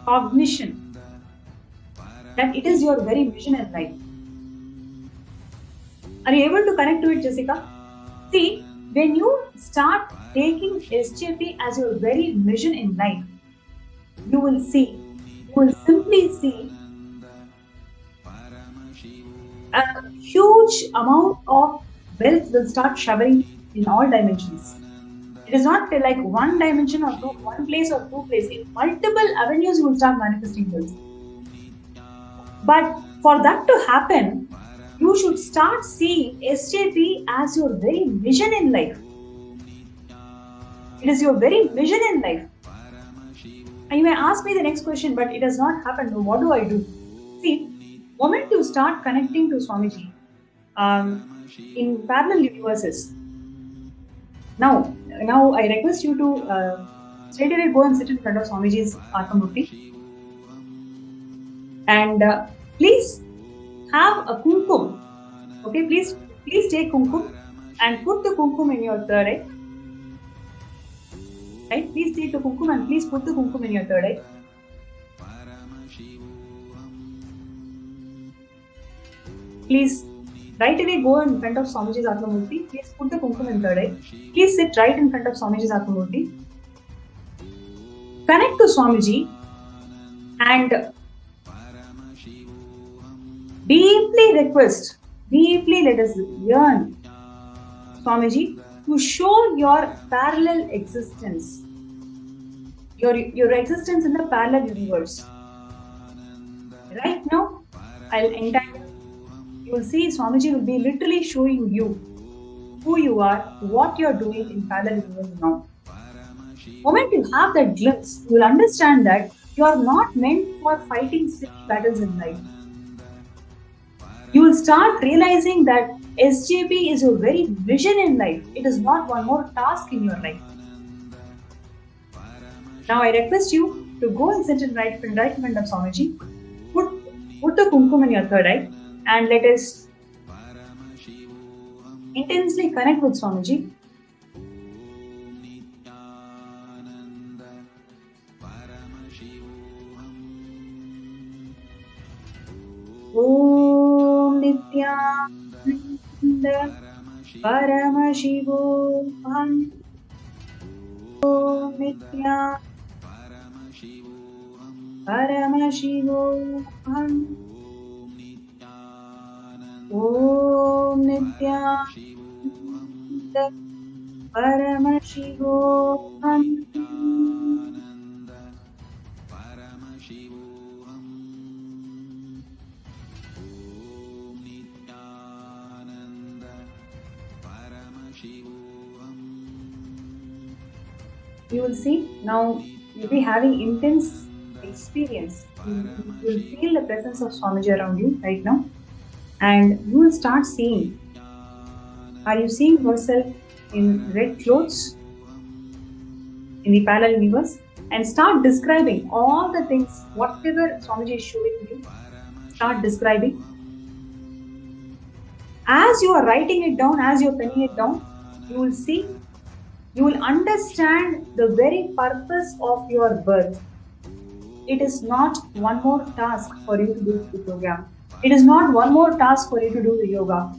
cognition that it is your very vision in life. Are you able to connect to it, Jessica? See, when you start taking SJP as your very vision in life, you will simply see a huge amount of wealth will start showering in all dimensions. It is not like one dimension or one place or two places. In multiple avenues, you will start manifesting wealth. But for that to happen, you should start seeing SJP as your very vision in life. It is your very vision in life. And you may ask me the next question, but it has not happened. What do I do? See, the moment you start connecting to Swamiji in parallel universes, now I request you to straight away go and sit in front of Swamiji's Atmamurti. And please have a kumkum. Okay, please take kumkum and put the kumkum in your third eye. Right? Please take the kumkum and please put the kumkum in your third eye. Please right away go in front of Swamiji's Atmamurti. Please put the kumkum in third eye. Please sit right in front of Swamiji's Atmamurti. Connect to Swamiji and deeply let us yearn Swamiji to show your parallel existence, your existence in the parallel universe. Right now, I'll entangle. You will see Swamiji will be literally showing you who you are, what you are doing in parallel universe now. The moment you have that glimpse, you will understand that you are not meant for fighting silly battles in life. You will start realizing that SJP is your very vision in life. It is not one more task in your life. Now I request you to go and sit in right in front of Swamiji. Put the kumkum in your third eye and let us intensely connect with Swamiji. Om Nithyananda Paramashivam. Om Nithyananda Paramashivam. Om Nithyananda Paramashivam. You will see now you'll be having intense experience. You will feel the presence of Swamiji around you right now, and you will start seeing. Are you seeing yourself in red clothes in the parallel universe? And start describing all the things, whatever Swamiji is showing you. Start describing. As you are writing it down, as you are penning it down, you will see. You will understand the very purpose of your birth. It is not one more task for you to do the program. It is not one more task for you to do the yoga.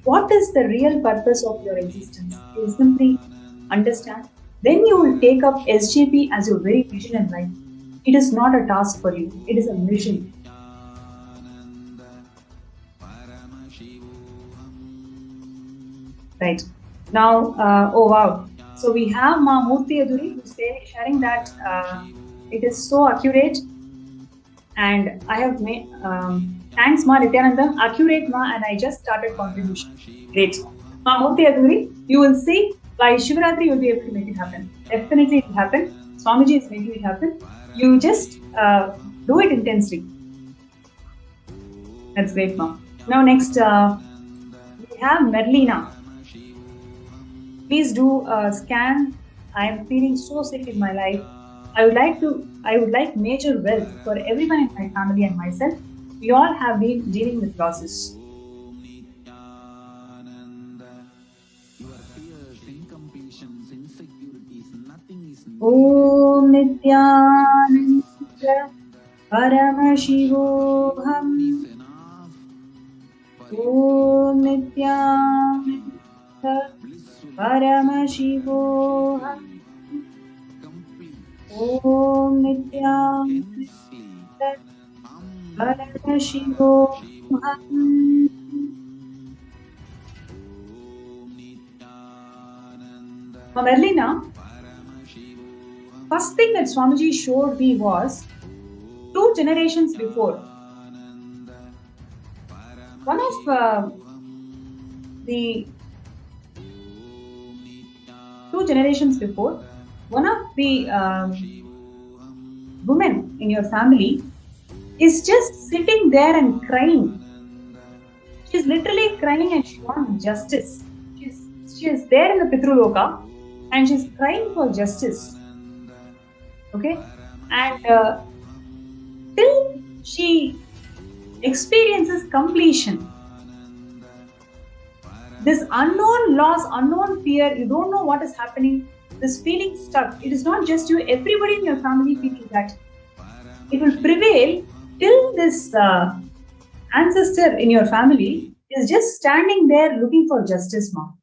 What is the real purpose of your existence? You will simply understand. Then you will take up SJP as your very vision in life. It is not a task for you. It is a mission. Right. Now, oh wow. So we have Ma Murthy Aduri who's sharing that it is so accurate. And I have made, thanks Ma Nithyananda, accurate Ma, and I just started contribution. Great. Ma Murthy Aduri, you will see by Shivaratri you will be able to make it happen. Definitely it will happen. Swamiji is making it happen. You just do it intensely. That's great, Ma. Now next, we have Merlina. Please do a scan. I am feeling so sick in my life. I would like major wealth for everyone in my family and myself. We all have been dealing with losses. Om Nithyananda Paramashivam. Om Nithyananda Paramashivam. Om Nithyananda Paramashivam. Merlina, first thing that Swamiji showed me was 2 generations before. One of the 2 generations before, one of the women in your family is just sitting there and crying. She's literally crying and she wants justice. She is there in the Pitruloka and she's crying for justice. Okay? And till she experiences completion, this unknown loss, unknown fear, you don't know what is happening, this feeling stuck. It is not just you, everybody in your family feels that. It will prevail till this ancestor in your family is just standing there looking for justice, mom.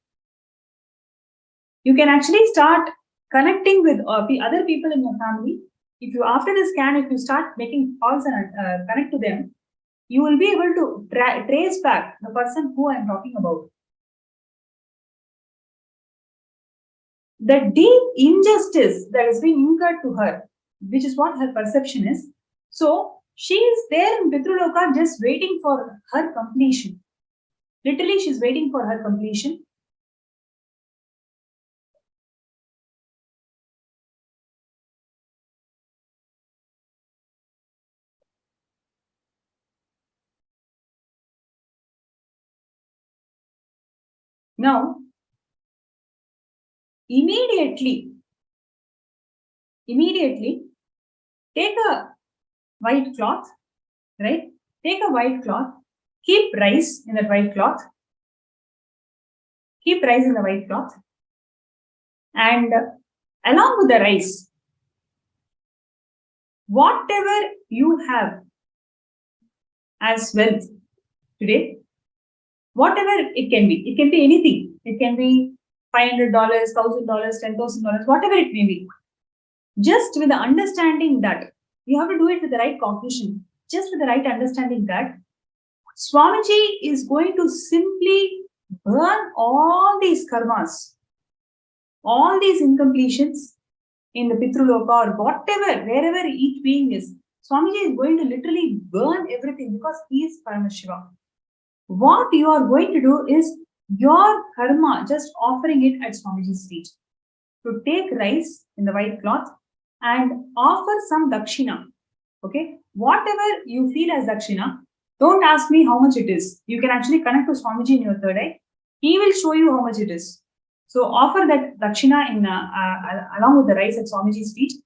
You can actually start connecting with the other people in your family. If you, after the scan, if you start making calls and connect to them, you will be able to trace back the person who I am talking about. The deep injustice that has been incurred to her, which is what her perception is. So she is there in Pitruloka just waiting for her completion. Literally, she's waiting for her completion. Now, immediately, take a white cloth, right? Take a white cloth, keep rice in that white cloth, keep rice in the white cloth, and along with the rice, whatever you have as wealth today, whatever it can be anything. It can be $500, $1,000, $10,000, whatever it may be. Just with the understanding that you have to do it with the right cognition, just with the right understanding that Swamiji is going to simply burn all these karmas, all these incompletions in the Pitruloka or whatever, wherever each being is. Swamiji is going to literally burn everything because he is Paramashivam. What you are going to do is your karma, just offering it at Swamiji's feet. To take rice in the white cloth and offer some dakshina. Okay, whatever you feel as dakshina, don't ask me how much it is. You can actually connect to Swamiji in your third eye. He will show you how much it is. So offer that dakshina in along with the rice at Swamiji's feet.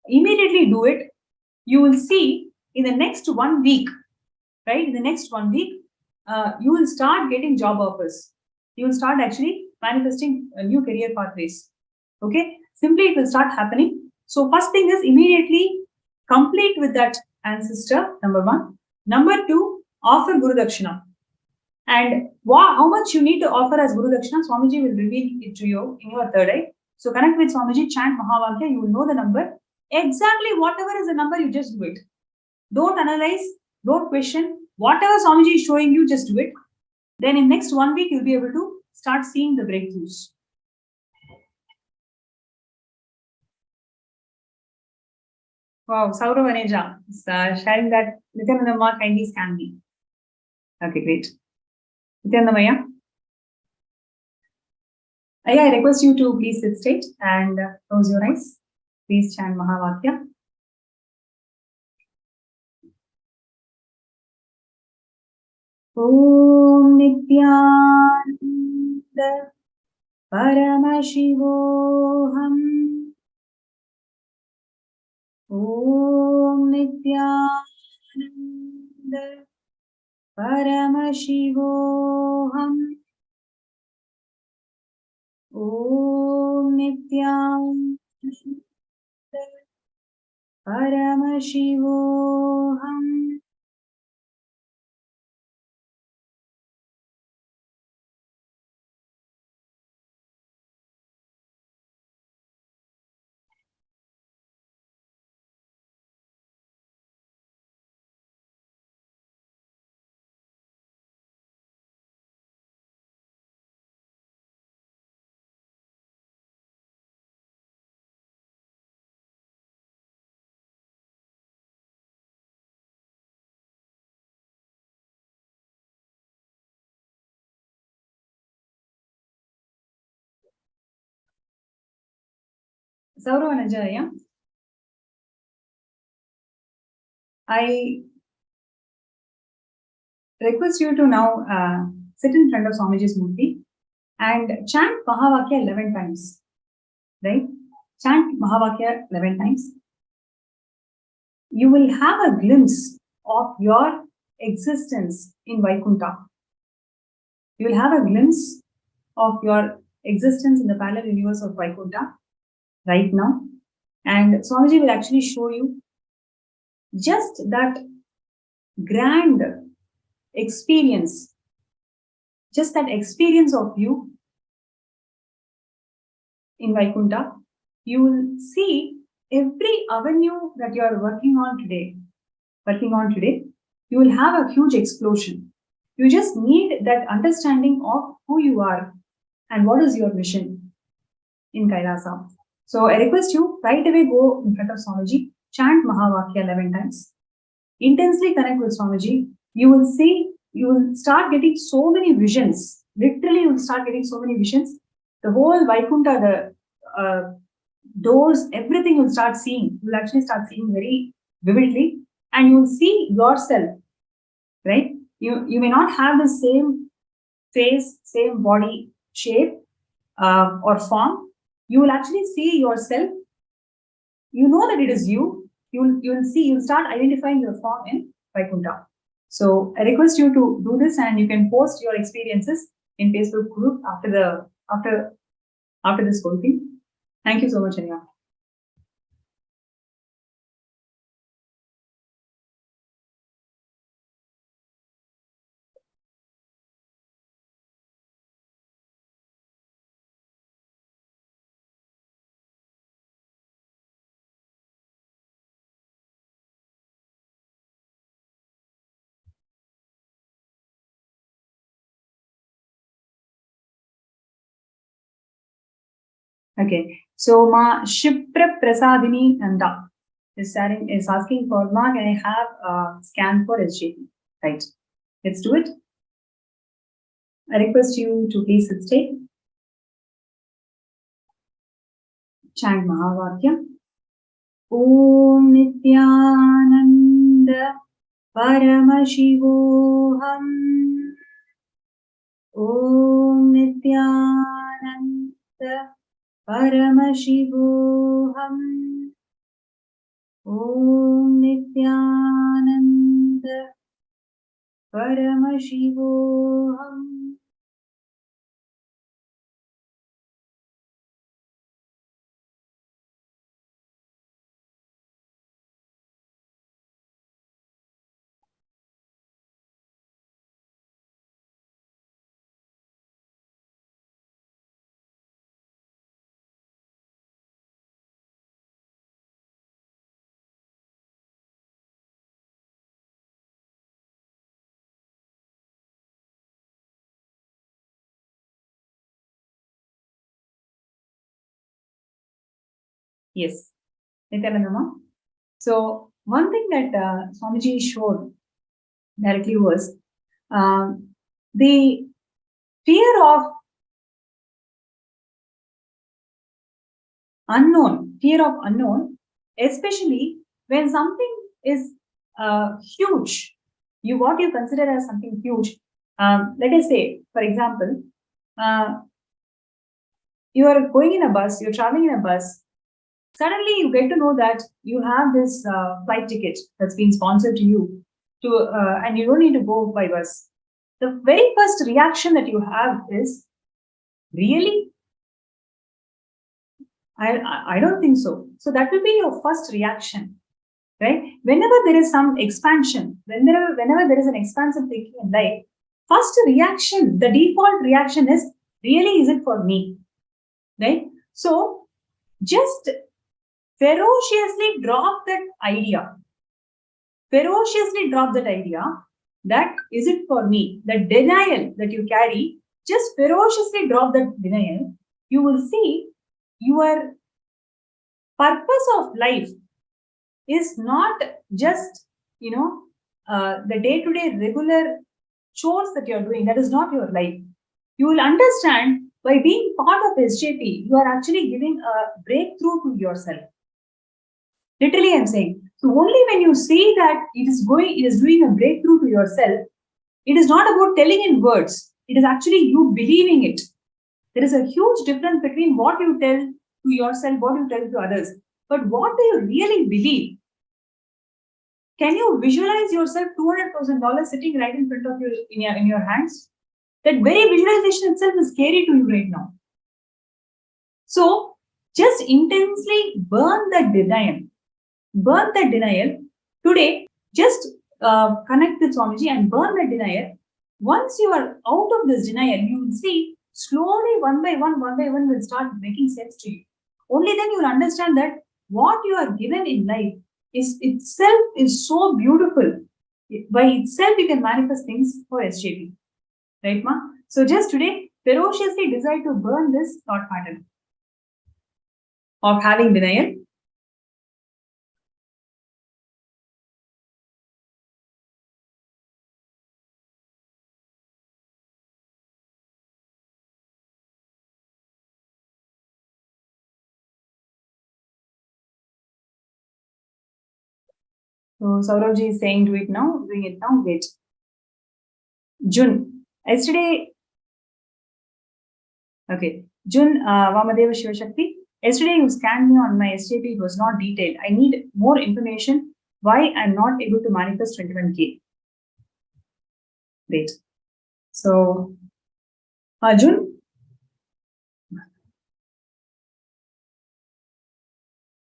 Immediately do it. You will see in the next 1 week, right? In the next 1 week, you will start getting job offers. You will start actually manifesting new career pathways. Okay, simply it will start happening. So first thing is immediately complete with that ancestor, number 1. Number 2, offer Guru Dakshina. And how much you need to offer as Guru Dakshina, Swamiji will reveal it to you in your third eye. So connect with Swamiji, chant Mahavakya, you will know the number. Exactly whatever is the number, you just do it. Don't analyze, don't question. Whatever Swamiji is showing you, just do it. Then in next 1 week, you'll be able to start seeing the breakthroughs. Wow, Saurav Aneja is sharing that Nithyananda kindly scan me. Okay, great. Nithyananda Maya. I request you to please sit straight and close your eyes. Please chant Mahavakya. Om Nithyananda Paramashivoham. Om Nithyananda. Paramashivoham. Om Nithyananda. Paramashivoham. Sauravanaja, I request you to now sit in front of Swamiji's Murti and chant Mahavakya 11 times. Right? Chant Mahavakya 11 times. You will have a glimpse of your existence in Vaikuntha. You will have a glimpse of your existence in the parallel universe of Vaikuntha right now. And Swamiji will actually show you just that grand experience, just that experience of you in Vaikuntha. You will see every avenue that you are working on today, you will have a huge explosion. You just need that understanding of who you are and what is your mission in Kailasa. So I request you right away go in front of Swamiji, chant Mahavakya 11 times, intensely connect with Swamiji. You will see, you will start getting so many visions. Literally, you will start getting so many visions. The whole Vaikuntha, the doors, everything you will start seeing. You will actually start seeing very vividly, and you will see yourself, right? You may not have the same face, same body shape or form. You will actually see yourself. You know that it is you. You will see, you'll start identifying your form in Vaikuntha. So I request you to do this, and you can post your experiences in Facebook group after this whole thing. Thank you so much, Anya. Okay, so Ma Shipra Prasadini Nanda is asking for Ma, can I have a scan for SJP? Right, let's do it. I request you to please stay. Chant Mahavakya. Om Nithyananda Paramashivoham. Om Nithyananda Paramashivoham. Om Nithyananda Paramashivoham. Yes, Nithyananda. So one thing that Swamiji showed directly was the fear of unknown, especially when something is huge, what you consider as something huge. Let us say, for example, you are going in a bus, you're traveling in a bus. Suddenly, you get to know that you have this flight ticket that's been sponsored to you, and you don't need to go by bus. The very first reaction that you have is, really? I don't think so. So that will be your first reaction, right? Whenever there is some expansion, whenever there is an expansive thinking in life, first reaction, the default reaction is, really, is it for me? Right? So just ferociously drop that idea. Ferociously drop that idea that, is it for me? The denial that you carry, just ferociously drop that denial. You will see your purpose of life is not just, the day-to-day regular chores that you're doing. That is not your life. You will understand, by being part of SJP, you are actually giving a breakthrough to yourself. Literally, I'm saying. So only when you see that it is doing a breakthrough to yourself, it is not about telling in words. It is actually you believing it. There is a huge difference between what you tell to yourself, what you tell to others. But what do you really believe? Can you visualize yourself $200,000 sitting right in front of you in your hands? That very visualization itself is scary to you right now. So just intensely burn that denial. Burn that denial. Today, just connect with Swamiji and burn that denial. Once you are out of this denial, you will see slowly, one by one will start making sense to you. Only then you will understand that what you are given in life is itself is so beautiful. By itself, you can manifest things for SJP. Right, Ma? So just today, ferociously decide to burn this thought pattern of having denial. So Saurabji is saying do it now, doing it now, wait. June. Yesterday, okay. June Vamadeva Shivashakti. Yesterday you scanned me on my SJP, it was not detailed. I need more information why I'm not able to manifest 21K. Wait. So, June.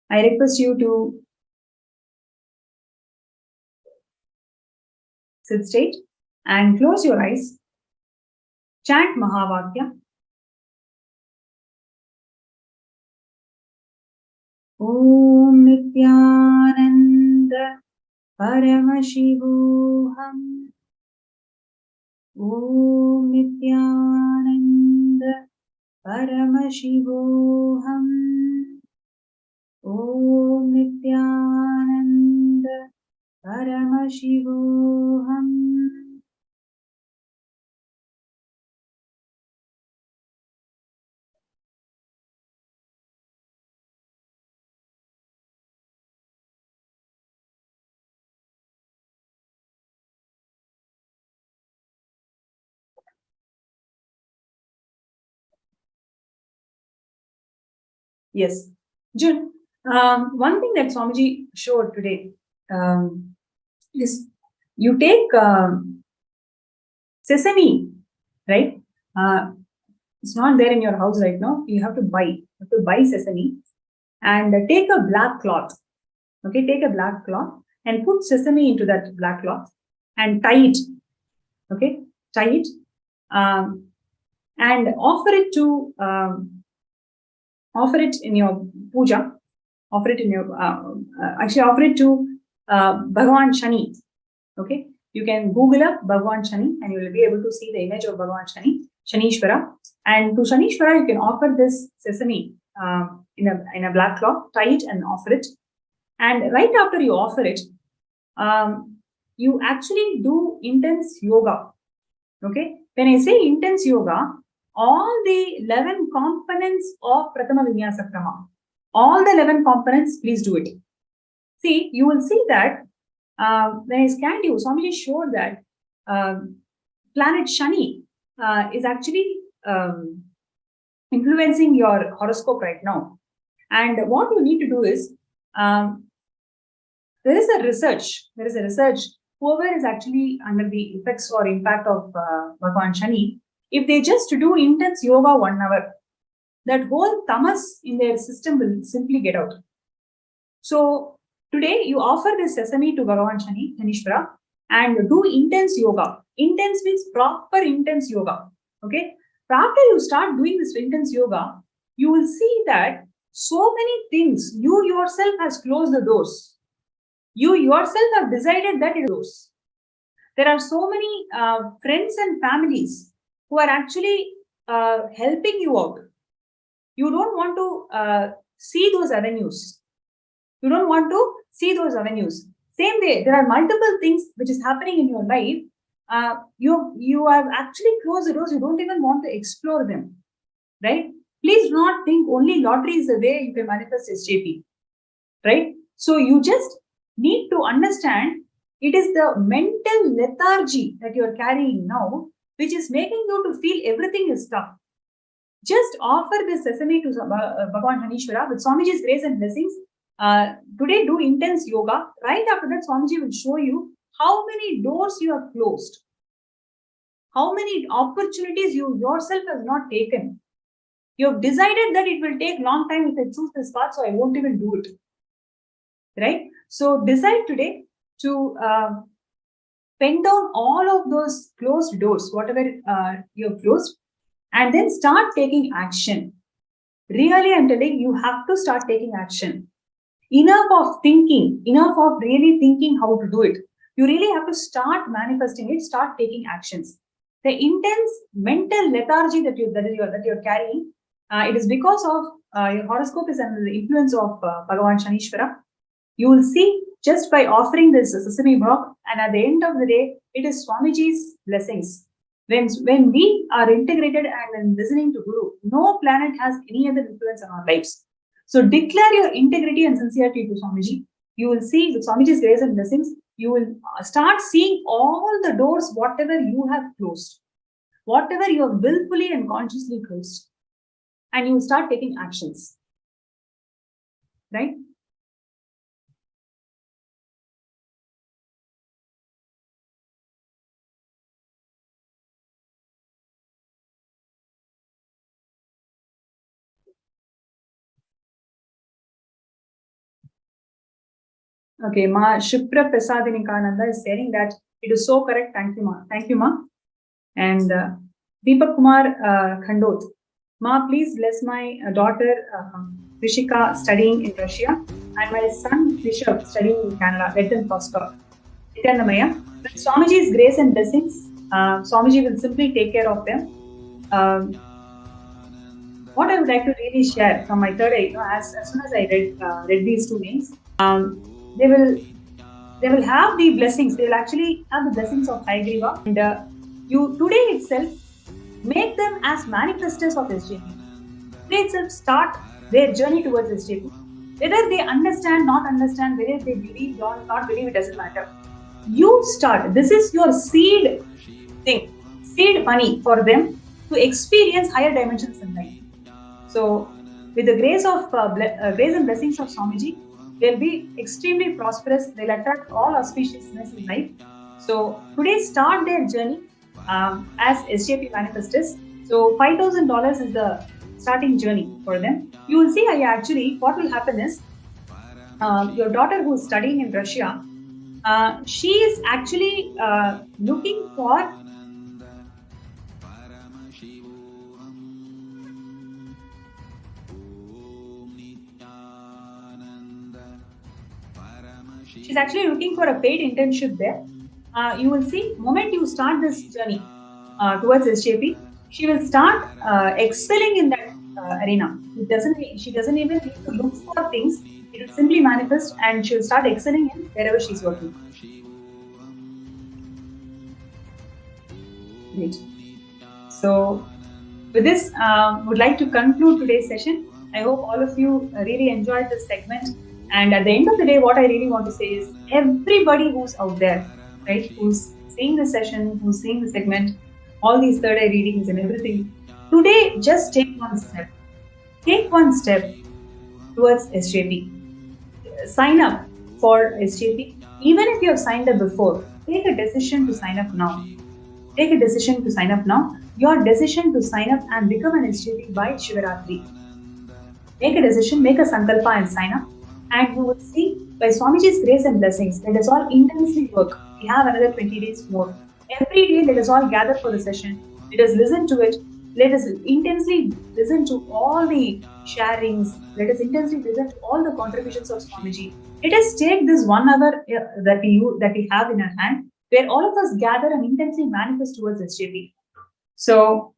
I request you to sit straight and close your eyes. Chant Mahavakya. Om Nithyananda Paramashivam. Om Nithyananda Paramashivam. Om Nithyananda Paramashivam. Yes. June, one thing that Swamiji showed today is you take sesame, right? It's not there in your house right now. You have to buy. Sesame and take a black cloth. Okay, take a black cloth and put sesame into that black cloth and tie it. Okay, tie it and offer it to offer it in your puja. Offer it in your actually offer it to Bhagavan Shani. Okay, you can Google up Bhagavan Shani and you will be able to see the image of Bhagavan Shani, Shanishwara. And to Shanishwara, you can offer this sesame in a black cloth, tie it and offer it. And right after you offer it, you actually do intense yoga. Okay, when I say intense yoga, all the 11 components of Prathama Vinyasa Krama, all the 11 components, please do it. See, you will see that when I scanned you, Swamiji showed that planet Shani is actually influencing your horoscope right now. And what you need to do is, there is a research. Whoever is actually under the effects or impact of Bhagavan Shani, if they just do intense yoga 1 hour, that whole tamas in their system will simply get out. So today you offer this sesame to Bhagavan Shani, Dhanishwara, and do intense yoga. Intense means proper intense yoga. Okay. So after you start doing this intense yoga, you will see that so many things, you yourself has closed the doors. You yourself have decided that it is. There are so many friends and families who are actually helping you out. You don't want to see those avenues. Same way, there are multiple things which is happening in your life. You have actually closed the doors. You don't even want to explore them, right? Please do not think only lottery is the way you can manifest SJP, right? So you just need to understand it is the mental lethargy that you are carrying now, which is making you to feel everything is tough. Just offer this sesame to Bhagavan Dhanishwara with Swamiji's grace and blessings. Today do intense yoga. Right after that, Swamiji will show you how many doors you have closed, how many opportunities you yourself have not taken. You have decided that it will take long time if I choose this path, so I won't even do it. Right? So decide today to pen down all of those closed doors, whatever you have closed, and then start taking action. Really, I'm telling you, have to start taking action. Enough of thinking, enough of really thinking how to do it. You really have to start manifesting it, start taking actions. The intense mental lethargy that you're carrying, it is because of your horoscope is under the influence of Bhagavan Shanishwara. You will see just by offering this sesame block, and at the end of the day, it is Swamiji's blessings. When we are integrated and listening to Guru, no planet has any other influence on our lives. So declare your integrity and sincerity to Swamiji. You will see with Swamiji's grace and blessings, you will start seeing all the doors, whatever you have closed, whatever you have willfully and consciously closed, and you will start taking actions. Right? Okay, Ma Shipra Prasadinikananda is saying that it is so correct. Thank you, Ma. Thank you, Ma. And Deepak Kumar Khandot. Ma, please bless my daughter Rishika studying in Russia and my son Rishabh studying in Canada. Let them prosper. Nithyananda, with Swamiji's grace and blessings, Swamiji will simply take care of them. What I would like to really share from my third eye, as soon as I read these two names, they will have the blessings. They will actually have the blessings of Haigriva, and you today itself make them as manifestors of SJP. Today itself start their journey towards SJP. Whether they understand, not understand, whether they believe or not believe, it doesn't matter. You start. This is your seed thing, seed money for them to experience higher dimensions in life. So, with the grace of grace and blessings of Swamiji, they'll be extremely prosperous. They'll attract all auspiciousness in life. So today, start their journey as SJP manifestors. So $5,000 is the starting journey for them. You will see, what will happen is, your daughter who is studying in Russia, she is actually looking for she's actually looking for a paid internship there. You will see, moment you start this journey towards SJP, she will start excelling in that arena. She doesn't even need to look for things. It will simply manifest, and she will start excelling in wherever she's working. Great. So, with this, would like to conclude today's session. I hope all of you really enjoyed this segment. And at the end of the day, what I really want to say is, everybody who's out there, right, who's seeing the session, who's seeing the segment, all these third eye readings and everything, Today, just take one step. Take one step towards SJP. Sign up for SJP. Even if you have signed up before, take a decision to sign up now. Take a decision to sign up now. Your decision to sign up and become an SJP by Shivaratri. Make a decision, make a sankalpa and sign up. And you will see, by Swamiji's grace and blessings, let us all intensely work. We have another 20 days more. Every day, let us all gather for the session. Let us listen to it. Let us intensely listen to all the sharings. Let us intensely listen to all the contributions of Swamiji. Let us take this 1 hour that we have in our hand, where all of us gather and intensely manifest towards SJP. So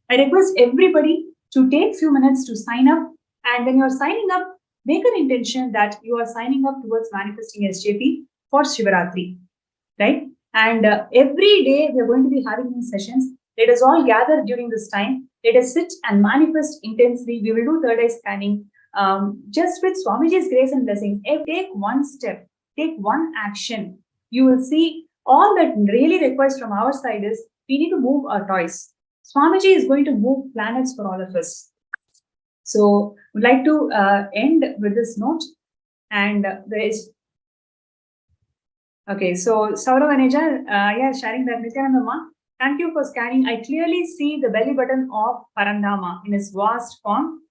I request everybody to take few minutes to sign up, and when you're signing up, make an intention that you are signing up towards manifesting SJP for Shivaratri, right? And every day we are going to be having these sessions. Let us all gather during this time. Let us sit and manifest intensely. We will do third eye scanning. Just with Swamiji's grace and blessings, take one step, take one action. You will see all that really requires from our side is we need to move our toys. Swamiji is going to move planets for all of us. So, would like to end with this note. And there is. Okay, so Saurav Aneja, sharing that. Nithyananda, thank you for scanning. I clearly see the belly button of Parandama in its vast form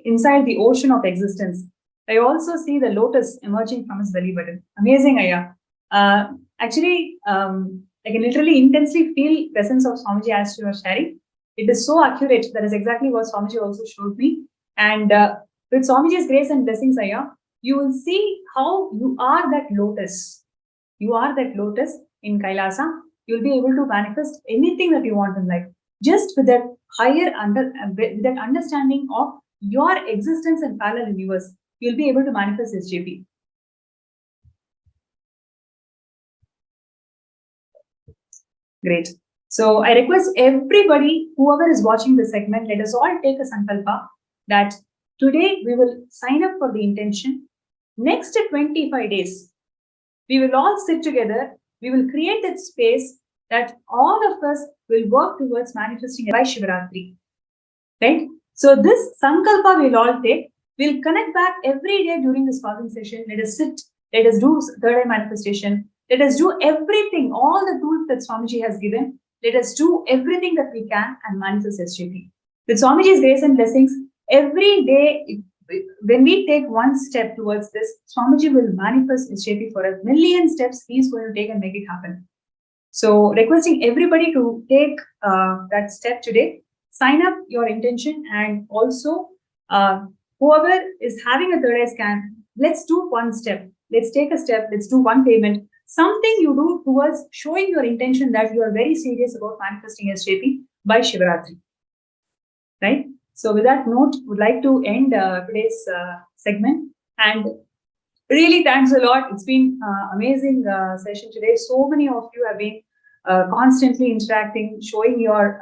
inside the ocean of existence. I also see the lotus emerging from its belly button. Amazing, Aya. Actually, I can literally intensely feel presence of Swamiji as you are sharing. It is so accurate. That is exactly what Swamiji also showed me. And with Swamiji's grace and blessings, Aya, you will see how you are that lotus. You are that lotus in Kailasa. You'll be able to manifest anything that you want in life. Just with that with that understanding of your existence in parallel universe, you'll be able to manifest SJP. Great. So I request everybody, whoever is watching the segment, let us all take a sankalpa that today we will sign up for the intention. Next 25 days, we will all sit together. We will create that space that all of us will work towards manifesting by Shivaratri. Right? So this sankalpa we'll all take. We'll connect back every day during this pausing session. Let us sit. Let us do third eye manifestation. Let us do everything, all the tools that Swamiji has given. Let us do everything that we can and manifest SJP. With Swamiji's grace and blessings, every day, when we take one step towards this, Swamiji will manifest SJP for a million steps he's going to take and make it happen. So, requesting everybody to take that step today, sign up your intention, and also whoever is having a third eye scan, let's do one step. Let's take a step. Let's do one payment. Something you do towards showing your intention that you are very serious about manifesting SJP by Shivaratri. Right? So with that note, would like to end today's segment. And really thanks a lot. It's been amazing session today. So many of you have been constantly interacting, showing your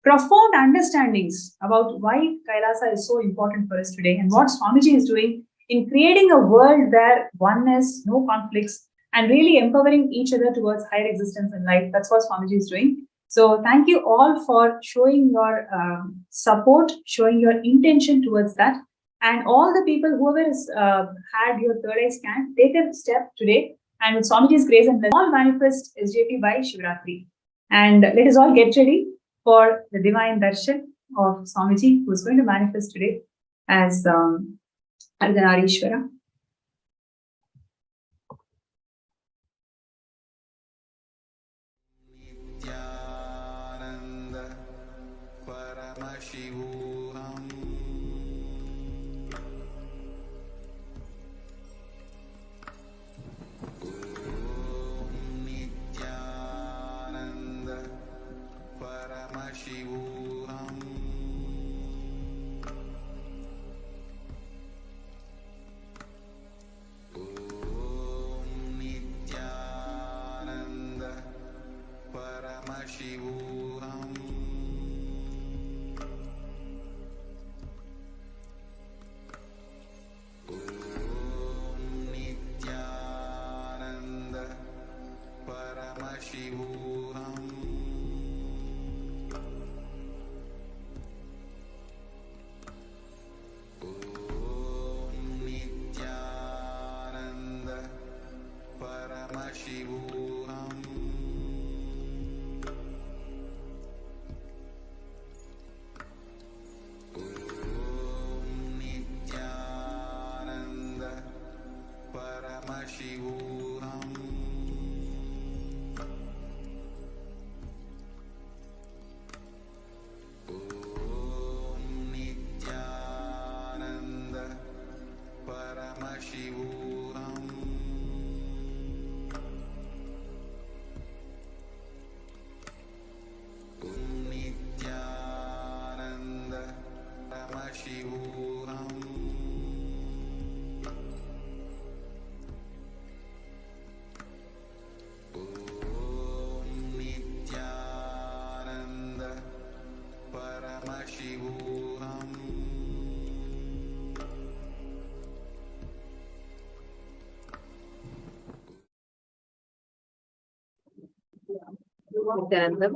profound understandings about why Kailasa is so important for us today and what Swamiji is doing in creating a world where oneness, no conflicts, and really empowering each other towards higher existence in life. That's what Swamiji is doing. So thank you all for showing your support, showing your intention towards that. And all the people, whoever has had your third eye scan, take a step today. And with Swamiji's grace and blessing, all manifest SJP by Shivaratri. And let us all get ready for the divine darshan of Swamiji, who is going to manifest today as Ardhanareeshwara. Nithyananda Paramashivam Nithyananda Paramashivam Nithyananda Paramashivam Nithyananda Paramashivam Nithyananda.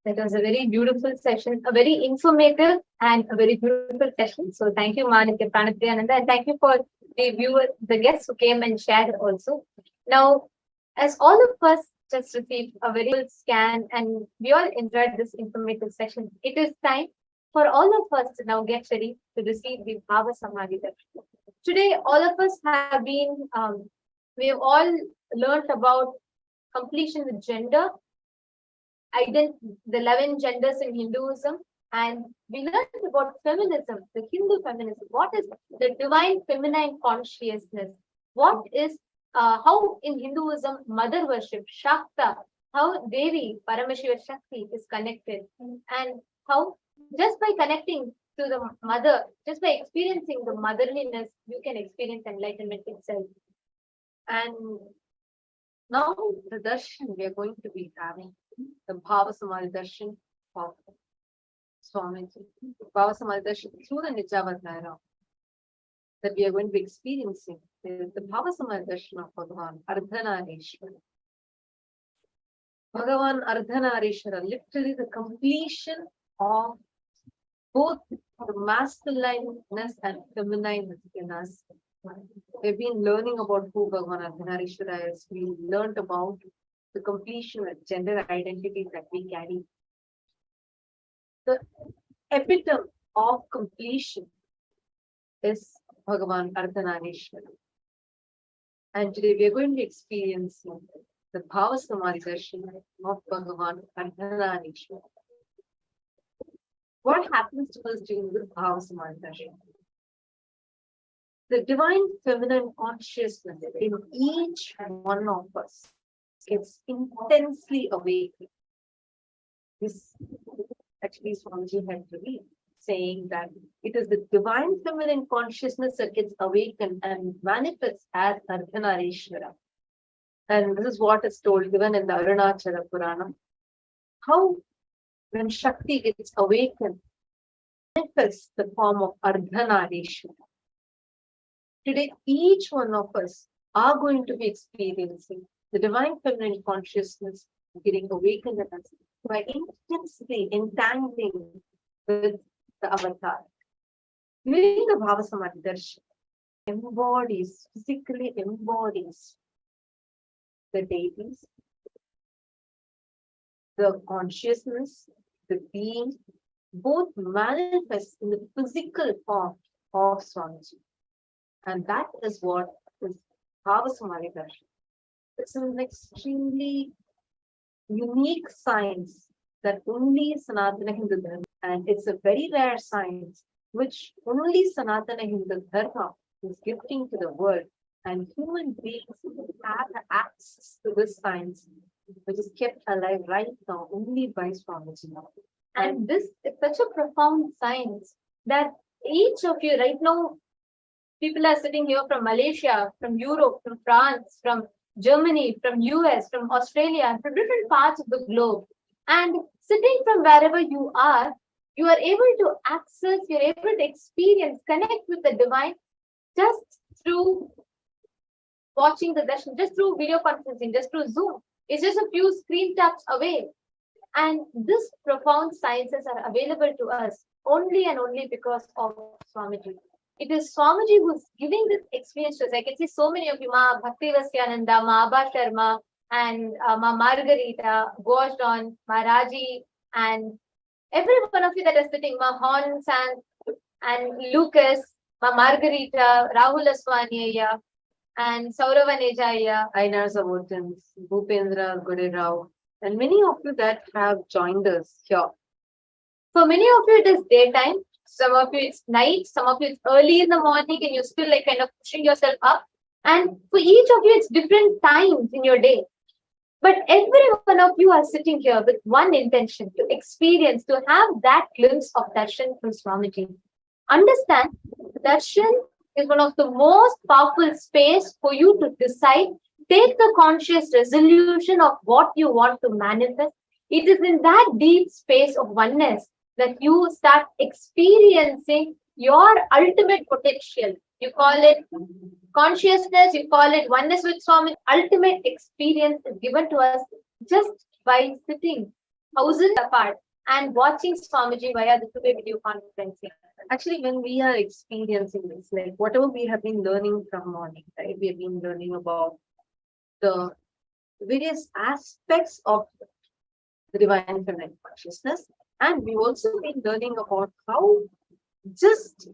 That was a very beautiful session, a very informative and a very beautiful session. So thank you, Manikya Pranapriyananda, and thank you for the viewers, the guests who came and shared also. Now, as all of us just received a very good scan and we all enjoyed this informative session, it is time for all of us to now get ready to receive the Bhava Samadhi Darshan. Today, all of us have been, we have all learned about completion with gender, the 11 genders in Hinduism, and we learned about feminism, the Hindu feminism. What is the divine feminine consciousness? What is how in Hinduism mother worship, Shakta, how Devi, Paramashivam Shakti is connected, and how just by connecting to the mother, just by experiencing the motherliness, you can experience enlightenment itself. And now the darshan we are going to be having, the Bhava Samadhi Darshan of Swamiji. Bhava Samadhi Darshan through the Nijavatara that we are going to be experiencing is the Bhava Samadhi Darshan of Bhagavan Ardhanareeshwara. Bhagavan Ardhanareeshwara, literally the completion of both the masculineness and feminineness in us. We've been learning about who Bhagavan Ardhanareeshwara is. We learned about the completion of gender identities that we carry. The epitome of completion is Bhagavan Ardhanareeshwara. And today we are going to be experiencing the Bhava Samadhi Darshan of Bhagavan Ardhanareeshwara. What happens to us during the Bhava Samadhi Darshan? The divine feminine consciousness in each one of us gets intensely awakened. This actually Swamiji had to read, saying that it is the divine feminine consciousness that gets awakened and manifests as Ardhanareeshwara. And this is what is told given in the Arunachala Purana. How when Shakti gets awakened, manifests the form of Ardhanareeshwara. Today, each one of us are going to be experiencing the divine feminine consciousness getting awakened in us by intensely entangling with the avatar. During the Bhava Samadhi Darshan, physically embodies the deities, the consciousness, the being, both manifest in the physical form of Swamiji. And that is what is Bhava Samadhi Darshan. It's an extremely unique science that only Sanatana Hindu Dharma, and it's a very rare science which only Sanatana Hindu Dharma is gifting to the world, and human beings have access to this science, which is kept alive right now only by Swamiji. And this is such a profound science that each of you right now, people are sitting here from Malaysia, from Europe, from France, from Germany, from US, from Australia, from different parts of the globe. And sitting from wherever you are able to access, you're able to experience, connect with the divine just through watching the darshan, just through video conferencing, just through Zoom. It's just a few screen taps away. And this profound sciences are available to us only and only because of Swamiji. It is Swamiji who's giving this experience to us. I can see so many of you, Ma Bhakti Vasyananda, Ma Abha Sharma, and Ma Margarita, Goshdon, Ma Raji, and every one of you that are sitting, Ma Hon San, and Lucas, Ma Margarita, Rahul Aswaniya, and Saurava Nejaya, Ainar Savotans, Bhupendra Gurerao, and many of you that have joined us here. For many of you, it is daytime. Some of you it's night, some of you it's early in the morning, and you're still like kind of pushing yourself up. And for each of you, it's different times in your day. But every one of you are sitting here with one intention: to experience, to have that glimpse of darshan from Swamiji. Understand, darshan is one of the most powerful space for you to decide, take the conscious resolution of what you want to manifest. It is in that deep space of oneness that you start experiencing your ultimate potential. You call it consciousness, you call it oneness with Swami. Ultimate experience is given to us just by sitting thousands apart and watching Swamiji via the two-way video conferencing. Actually, when we are experiencing this, like whatever we have been learning from morning, right? We have been learning about the various aspects of the divine feminine consciousness, and we've also been learning about how just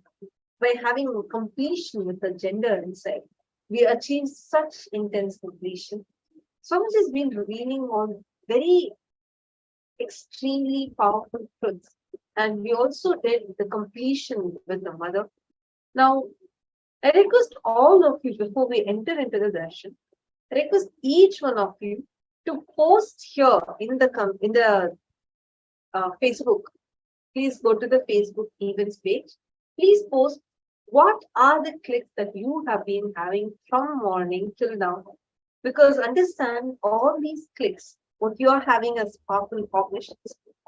by having completion with the gender inside, we achieve such intense completion. Swamiji has been revealing on very extremely powerful truths. And we also did the completion with the mother. Now, I request all of you before we enter into the darshan, I request each one of you to post here in the Facebook. Please go to the Facebook events page. Please post what are the clicks that you have been having from morning till now. Because understand all these clicks, what you are having as powerful cognitions,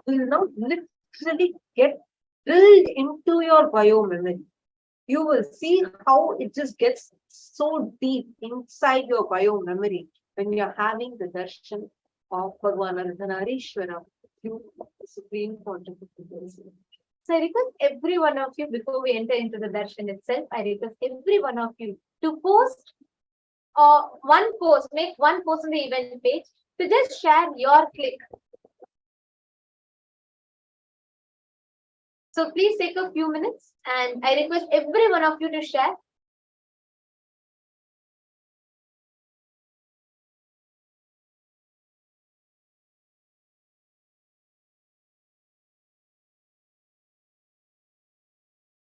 will now literally get drilled into your bio memory. You will see how it just gets so deep inside your bio memory when you're having the darshan of Bhagavan Ardhanareeshwara, you Supreme Pontificate. So I request every one of you, before we enter into the darshan itself, I request every one of you to post one post, make one post on the event page to just share your click. So please take a few minutes and I request every one of you to share.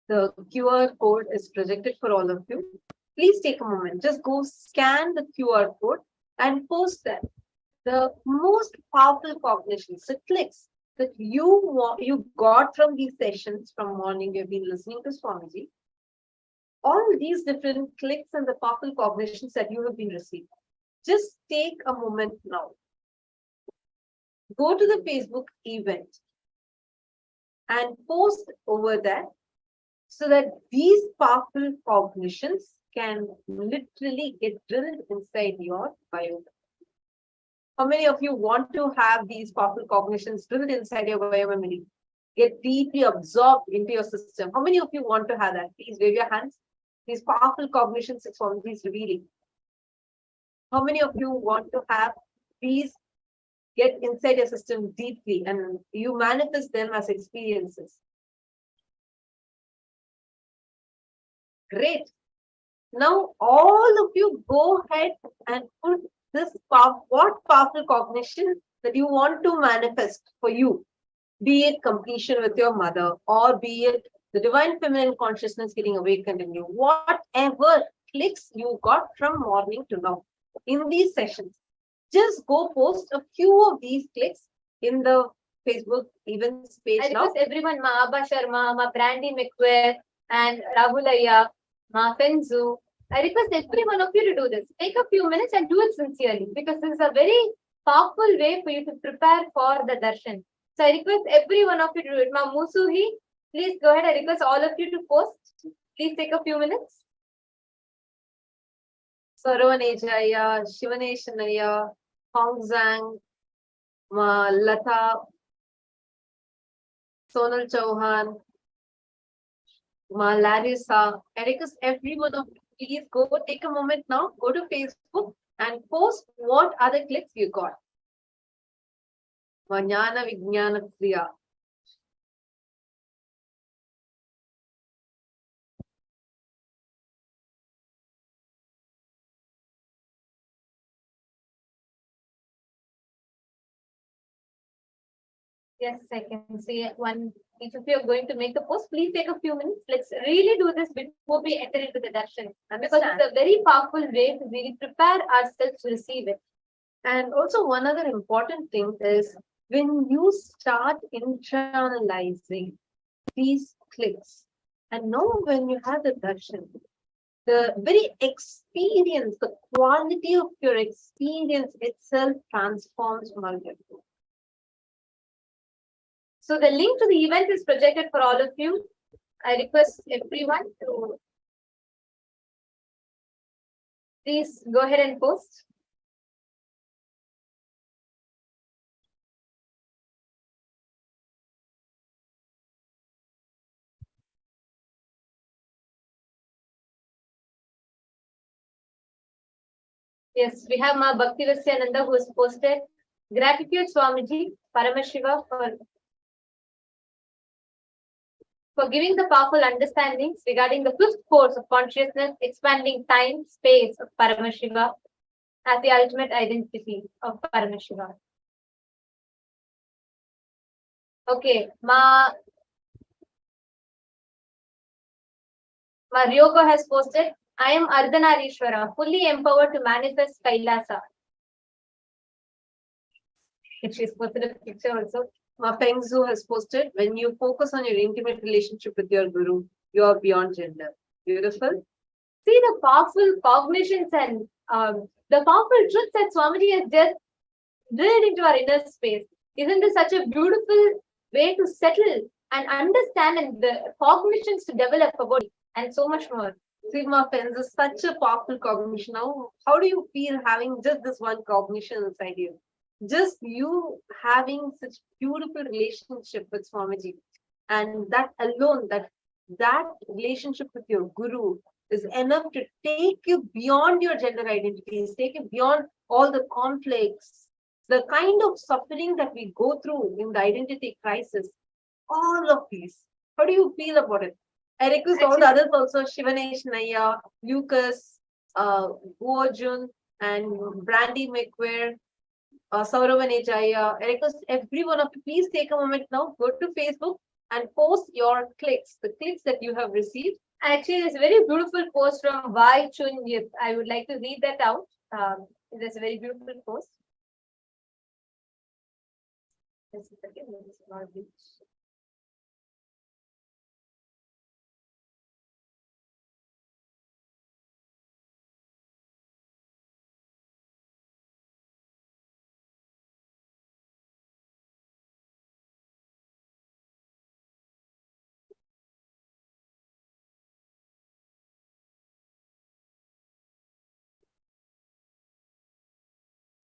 The QR code is projected for all of you. Please take a moment, just go scan the QR code and post that. The most powerful cognitions, the clicks that you got from these sessions from morning, you've been listening to Swamiji, all these different clicks and the powerful cognitions that you have been receiving. Just take a moment now. Go to the Facebook event and post over there so that these powerful cognitions can literally get drilled inside your bio. How many of you want to have these powerful cognitions drilled inside your bio memory? Get deeply absorbed into your system. How many of you want to have that? Please wave your hands. These powerful cognitions is Swamiji is revealing. How many of you want to have these get inside your system deeply and you manifest them as experiences? Great. Now all of you go ahead and put this what powerful cognition that you want to manifest for you, be it completion with your mother or be it the divine feminine consciousness getting awakened in you, whatever clicks you got from morning to now in these sessions, just go post a few of these clicks in the Facebook events page. I request everyone, Ma Abba Sharma, Ma Brandy McQuare, and Rahulaya, Ma Fenzu. I request every one of you to do this. Take a few minutes and do it sincerely because this is a very powerful way for you to prepare for the darshan. So I request every one of you to do it. Ma Musuhi, please go ahead. I request all of you to post. Please take a few minutes. Saravanejaya, Shivaneshanaya, Hong Zhang, Ma Lata, Sonal Chauhan, Ma Larissa. I request every one of you, please go take a moment now, go to Facebook and post what other clicks you got. Vajnana Vijnana Kriya. Yes, I can see one. Each of you are going to make the post. Please take a few minutes. Let's really do this before we enter into the darshan. Because it's a very powerful way to really prepare ourselves to receive it. And also one other important thing is when you start internalizing these clicks, and now when you have the darshan, the very experience, the quality of your experience itself transforms multiple. So the link to the event is projected for all of you. I request everyone to please go ahead and post. Yes, we have Ma Bhakti Nanda who has posted gratitude Swamiji Paramashiva for giving the powerful understandings regarding the fifth force of consciousness, expanding time, space of Paramashiva as the ultimate identity of Paramashiva. Okay, Ma Ryoko has posted, I am Ardhanareeshwara, fully empowered to manifest Kailasa. She's posted a picture also. Ma Pengzu has posted, when you focus on your intimate relationship with your guru, you are beyond gender. Beautiful. See the powerful cognitions and the powerful truths that Swamiji has just drilled into our inner space. Isn't this such a beautiful way to settle and understand and the cognitions to develop about it and so much more? See, Ma Pengzu is such a powerful cognition. Now, how do you feel having just this one cognition inside you? Just you having such beautiful relationship with Swamiji, and that alone, that relationship with your guru is enough to take you beyond your gender identities, take you beyond all the conflicts, the kind of suffering that we go through in the identity crisis. All of these. How do you feel about it? I request all the others also, Shivanesh Naya, Lucas, Guojun, and Brandy McQuare, Sauravan Jaya. I request every one of you, please take a moment now, go to Facebook and post your clicks, the clicks that you have received. Actually, there's a very beautiful post from Vai Chun Yip. I would like to read that out. There's a very beautiful post. Just a second, let me not reach.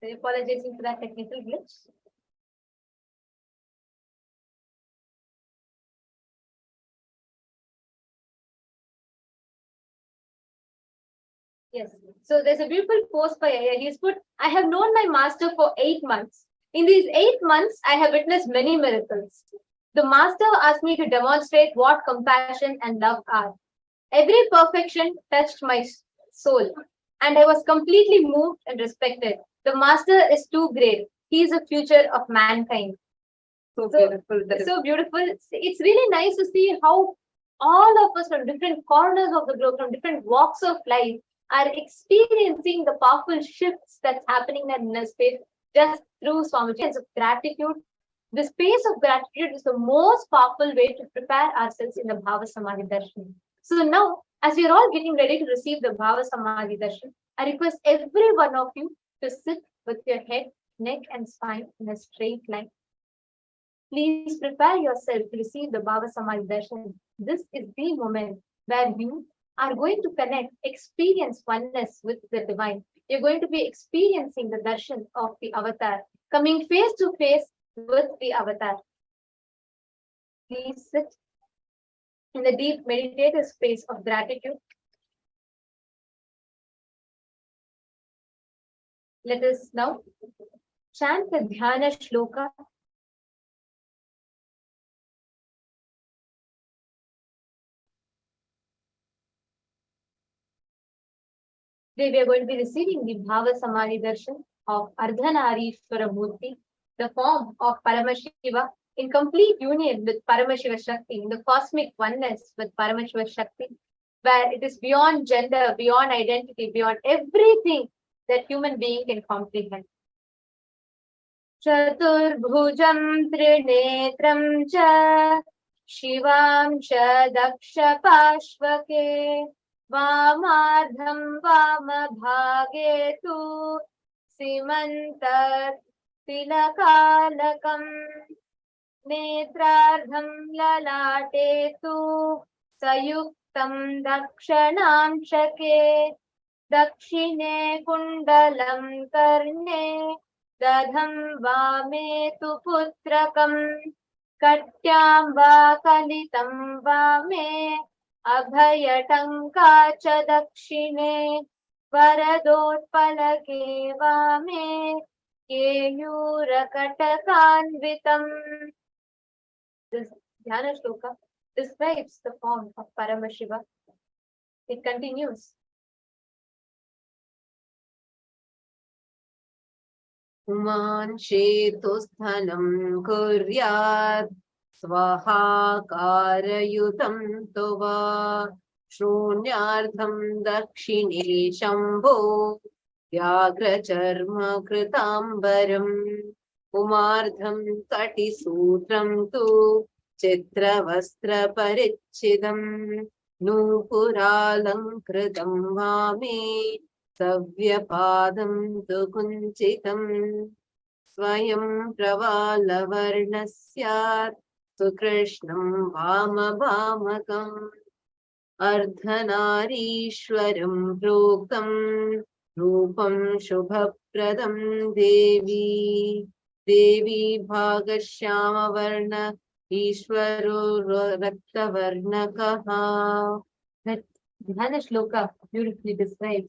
So apologizing for that technical glitch. Yes. So there's a beautiful post by he's put, I have known my master for 8 months. In these 8 months, I have witnessed many miracles. The master asked me to demonstrate what compassion and love are. Every perfection touched my soul, and I was completely moved and respected. The master is too great. He is the future of mankind. So beautiful. So beautiful. It's really nice to see how all of us from different corners of the globe, from different walks of life, are experiencing the powerful shifts that's happening in the space just through Swamiji's of gratitude. The space of gratitude is the most powerful way to prepare ourselves in the Bhava Samadhi Darshan. So now, as we are all getting ready to receive the Bhava Samadhi Darshan, I request every one of you to sit with your head, neck, and spine in a straight line. Please prepare yourself to receive the Bhava Samadhi Darshan. This is the moment where you are going to connect, experience oneness with the divine. You're going to be experiencing the darshan of the avatar, coming face to face with the avatar. Please sit in the deep meditative space of gratitude. Let us now chant the Dhyana Shloka. Today we are going to be receiving the Bhava Samadhi Darshan of Ardhanareeshwara Murti, the form of Paramashiva in complete union with Paramashiva Shakti, in the cosmic oneness with Paramashiva Shakti, where it is beyond gender, beyond identity, beyond everything that human being can comprehend. Chaturbhujam Trinetram cha Shivam cha Daksha Pashvake Vamadham Vamabhage tu Simantar Tilakalakam Netrardham Lalate tu Sayuktam Dakshanam Shake Dakshine Kundalam Karne Dadham Vame tu Putrakam Katyam Va Kalitam Vame Abhayatanka cha dakshine वरदोत्पलके वामे केयूरकटकान्वितम्. This Dhyana Shloka describes the form of Paramashiva. It continues. Uman Shetusthanam Kuryat Swahakarayutam Tova Shrunyardham Dakshine Shambho Vyagracharma Kritambaram Umardham Katisutram Tu Chitravastra Parichidam Nupuralankritam Vame Savyapadam Tu Kunchitam Swayam Pravalavarnasyat Sukrishnam Vama Vamakam Ardhanareeshwaram Proktam Rupam Shubhapradam Devi Devi Bhagashyama Varna Ishwaro Raktavarnakaha. That Dhyana Shloka beautifully describes.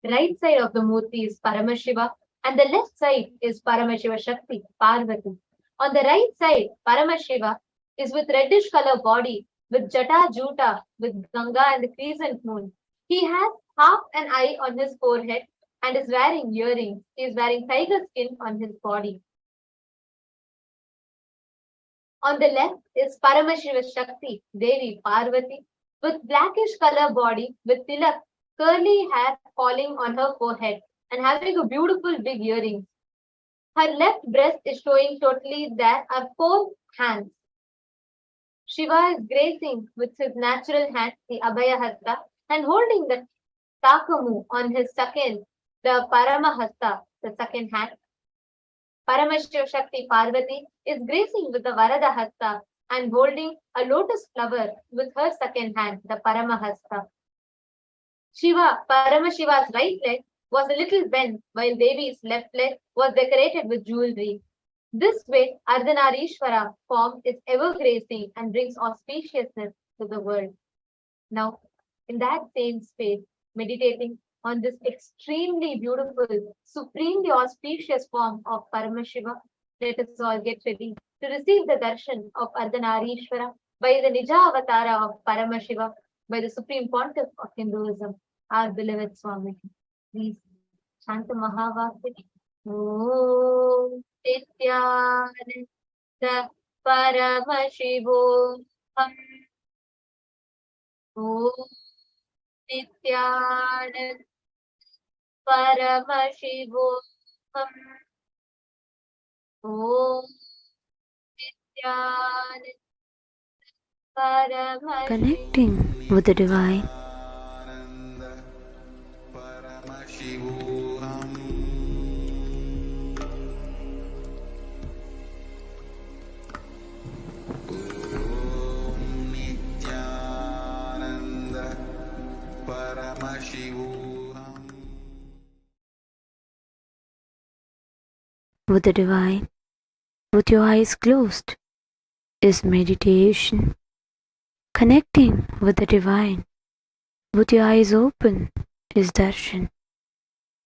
The right side of the Murti is Paramashiva and the left side is Paramashiva Shakti, Parvati. On the right side, Paramashiva is with reddish color body, with Jata Juta, with Ganga and the crescent moon. He has half an eye on his forehead and is wearing earrings. He is wearing tiger skin on his body. On the left is Paramashiva Shakti, Devi Parvati, with blackish color body, with tilak, curly hair falling on her forehead and having a beautiful big earring. Her left breast is showing totally. There are 4 hands. Shiva is gracing with his natural hand, the Abhaya Hasta, and holding the Takamu on his second, the Paramahasta, the second hand. Paramashiva Shakti Parvati is gracing with the Varada Hasta and holding a lotus flower with her second hand, the Paramahasta. Paramashiva's right leg was a little bent, while Devi's left leg was decorated with jewelry. This way, Ardhanareeshwara form is ever gracing and brings auspiciousness to the world. Now, in that same space, meditating on this extremely beautiful, supremely auspicious form of Paramashiva, let us all get ready to receive the darshan of Ardhanareeshwara by the Nija Avatara of Paramashiva, by the Supreme Pontiff of Hinduism, our beloved Swami. Please chant the Mahavakya. Om Nithyananda Paramashivam. Om Nithyananda Paramashivam. Om Nithyananda Paramashivam. Connecting with the divine. With the divine, with your eyes closed, is meditation. Connecting with the divine, with your eyes open, is darshan.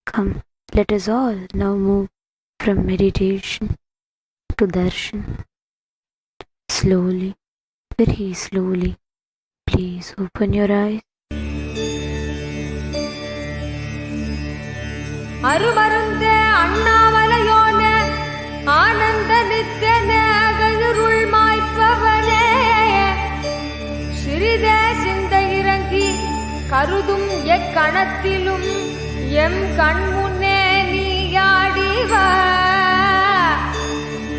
Come, let us all now move from meditation to darshan. Slowly, very slowly, please open your eyes. அருமருந்தே அண்ணாமலையோனே ஆனந்த நித்யனே அகழுருள் மாய்ப்பவனே சிறிதே சிந்தை இறங்கி கருதும் எக்கணத்திலும் M கண்முன்னே நீயாடிவா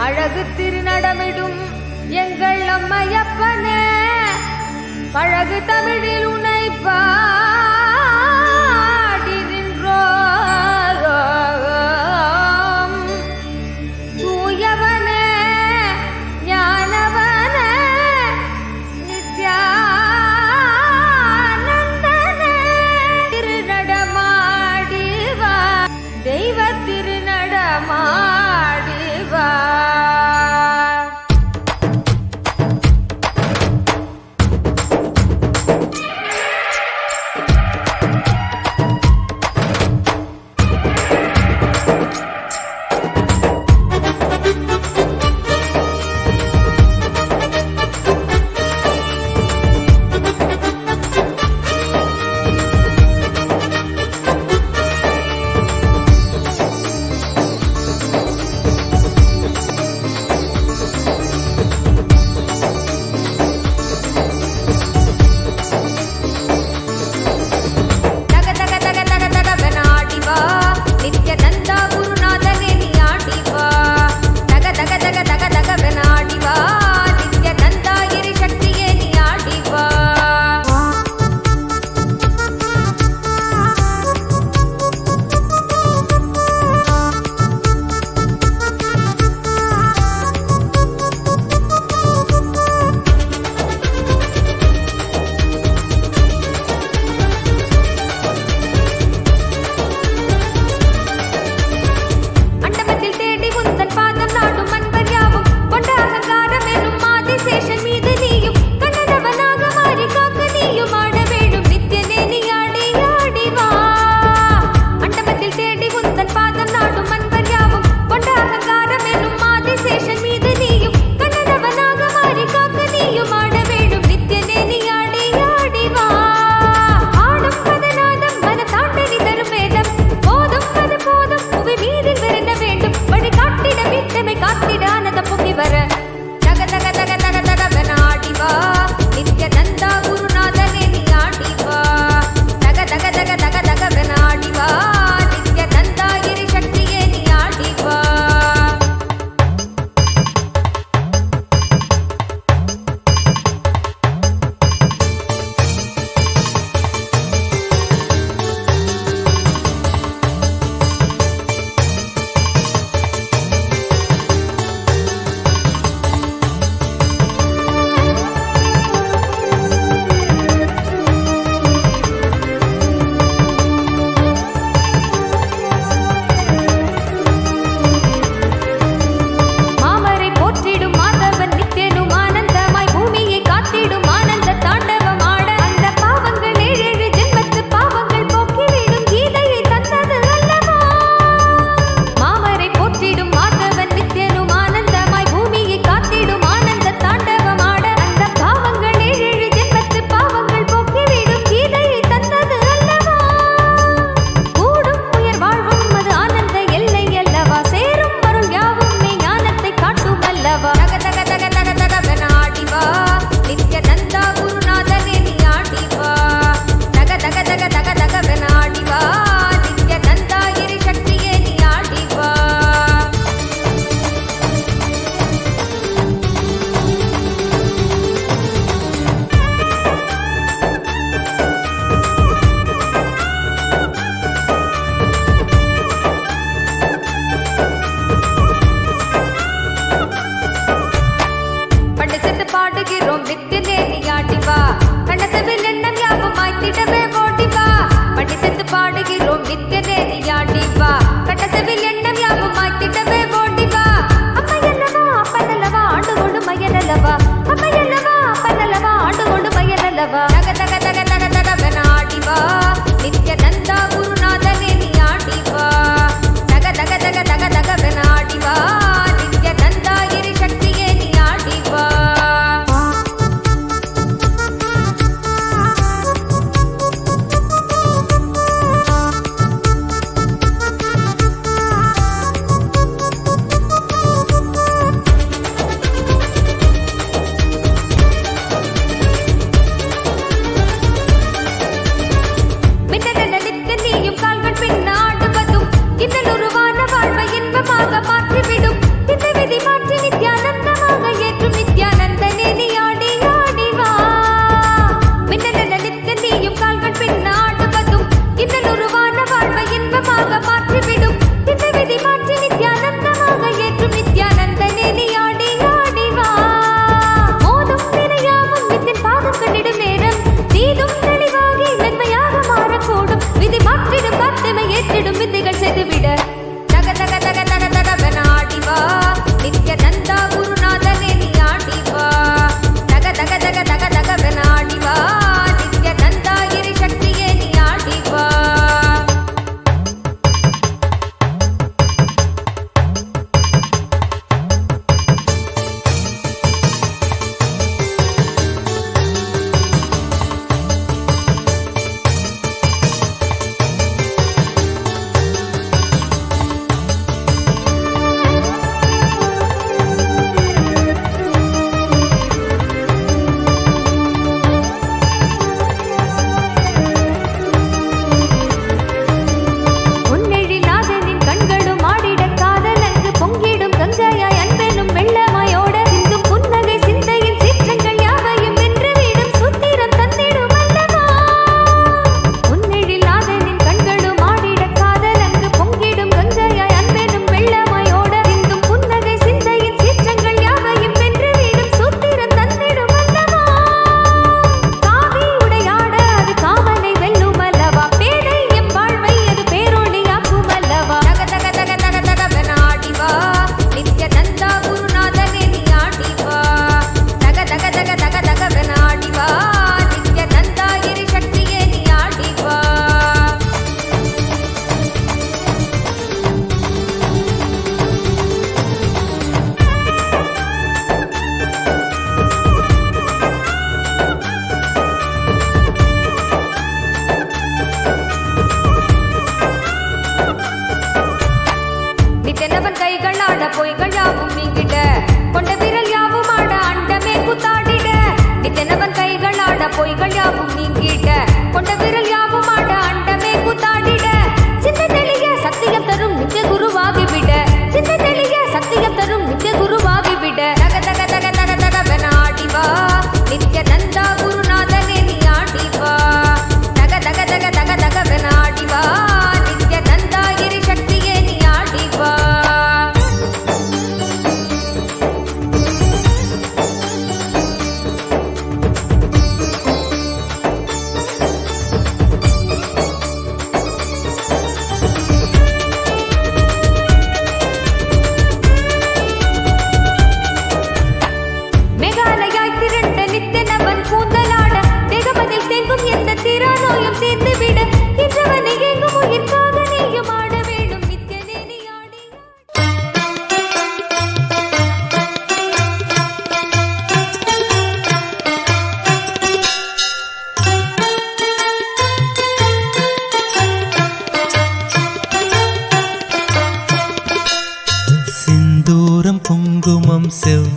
அழகு திருநடமிடும் எங்கள் அம்மையப்பனே பழகு தமிழில் உனைப்பா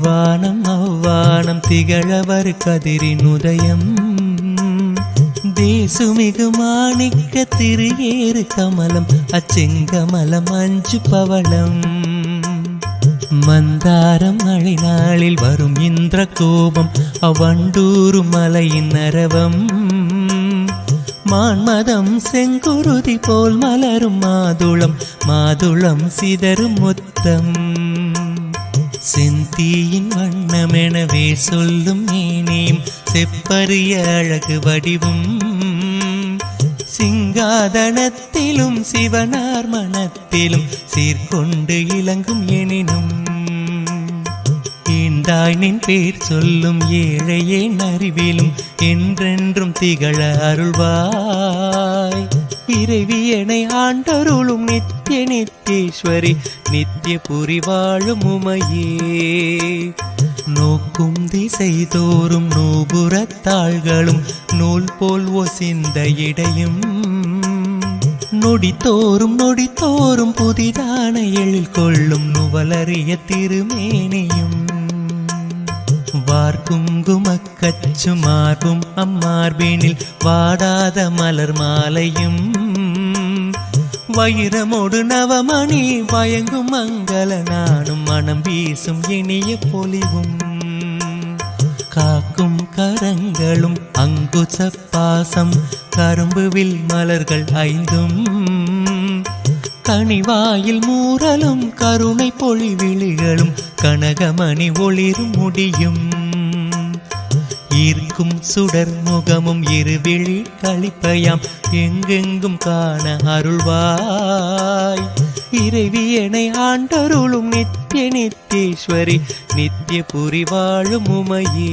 இவ்வானம் அவ்வானம் திகழவர் கதிரின் உதயம் தேசுமிகு மாணிக்க திரியேறு கமலம் அச்செங்கமலம் அஞ்சு பவளம் மந்தாரம் மழை நாளில் வரும் இந்திர கோபம் அவ்வண்டூரு மலையின் அரவம் மான்மதம் செங்குருதி போல் மலரும் மாதுளம் மாதுளம் சிதறும் முத்தம் செந்தீயின் வண்ணமெனவே சொல்லும் மேனியும் செப்பரிய அழகு வடிவும் சிங்காதனத்திலும் சிவனார் மனத்திலும் சீர்கொண்டு இலங்கும் எனினும் ஈந்தாய் நின் பேர் சொல்லும் ஏழையே அறிவிலும் என்றென்றும் திகழ அருள்வாய் இறைவியனை ஆண்டருளும் நித்திய நித்தேஸ்வரி நித்திய புரி வாழும் உமையே நோக்கும் திசை தோறும் நூபுறத்தாள்களும் நூல் போல் ஒசிந்த இடையும் நொடித்தோறும் புதிதான எழில் கொள்ளும் நுவலறிய திருமேனியும் வார்குங்குமக்கச்சு மார்பும் அம்மார்பினில் வாடாத மலர் மாலையும் வைரமோடு நவமணி வயங்கும் மங்கள நானும் மனம் வீசும் இனிய பொலிவும் காக்கும் கரங்களும் அங்குச பாசம் கரும்புவில் மலர்கள் ஐந்தும் கனிவாயில் மூரலும் கருணை பொழிவிழிகளும் கனகமணி ஒளிரும் முடியும் ஈர்க்கும் சுடர் முகமும் இருவிழி களிப்பயாம் எங்கெங்கும் காண அருள்வாய் இறைவியனை ஆண்டருளும் நித்திய நித்தேஸ்வரி நித்திய புரி வாழும் உமையே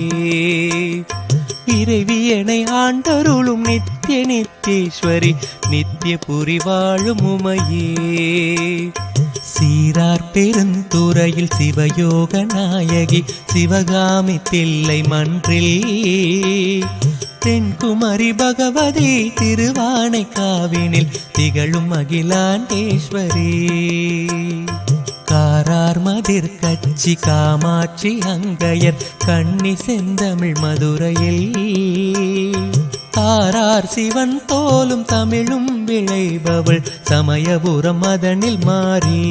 இறைவியனை ஆண்டருளும் நித்திய நித்தேஸ்வரி நித்திய புரி வாழும் உமையே சீரார் பெருந்துறையில் சிவயோக நாயகி சிவகாமி தில்லை மன்றில் தென்குமரி பகவதி திருவானை காவினில் திகழும் அகிலாண்டேஸ்வரி காரார் மதிர் கச்சி காமாட்சி அங்கையர் கண்ணி செந்தமிழ் மதுரையில் ஆரார் சிவன் தோலும் தமிழும் விளைபவள் சமயபுரம் மதனில் மாறி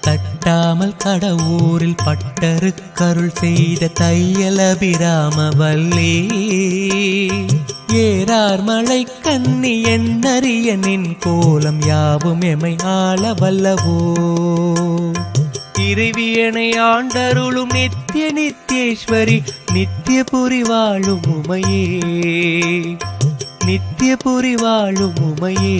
தட்டாமல் கடவுரில் பட்டரு கருள் செய்த தையலபிராம வல்லி ஏறார் மழை கண்ணி என்னறிய நின் கோலம் யாவும் எமை ஆள வல்லவோ இறைவியனை ஆண்டருளும் நித்திய நித்தேஸ்வரி நித்திய புரி வாழும் உமையே நித்திய புரி வாழும் உமையே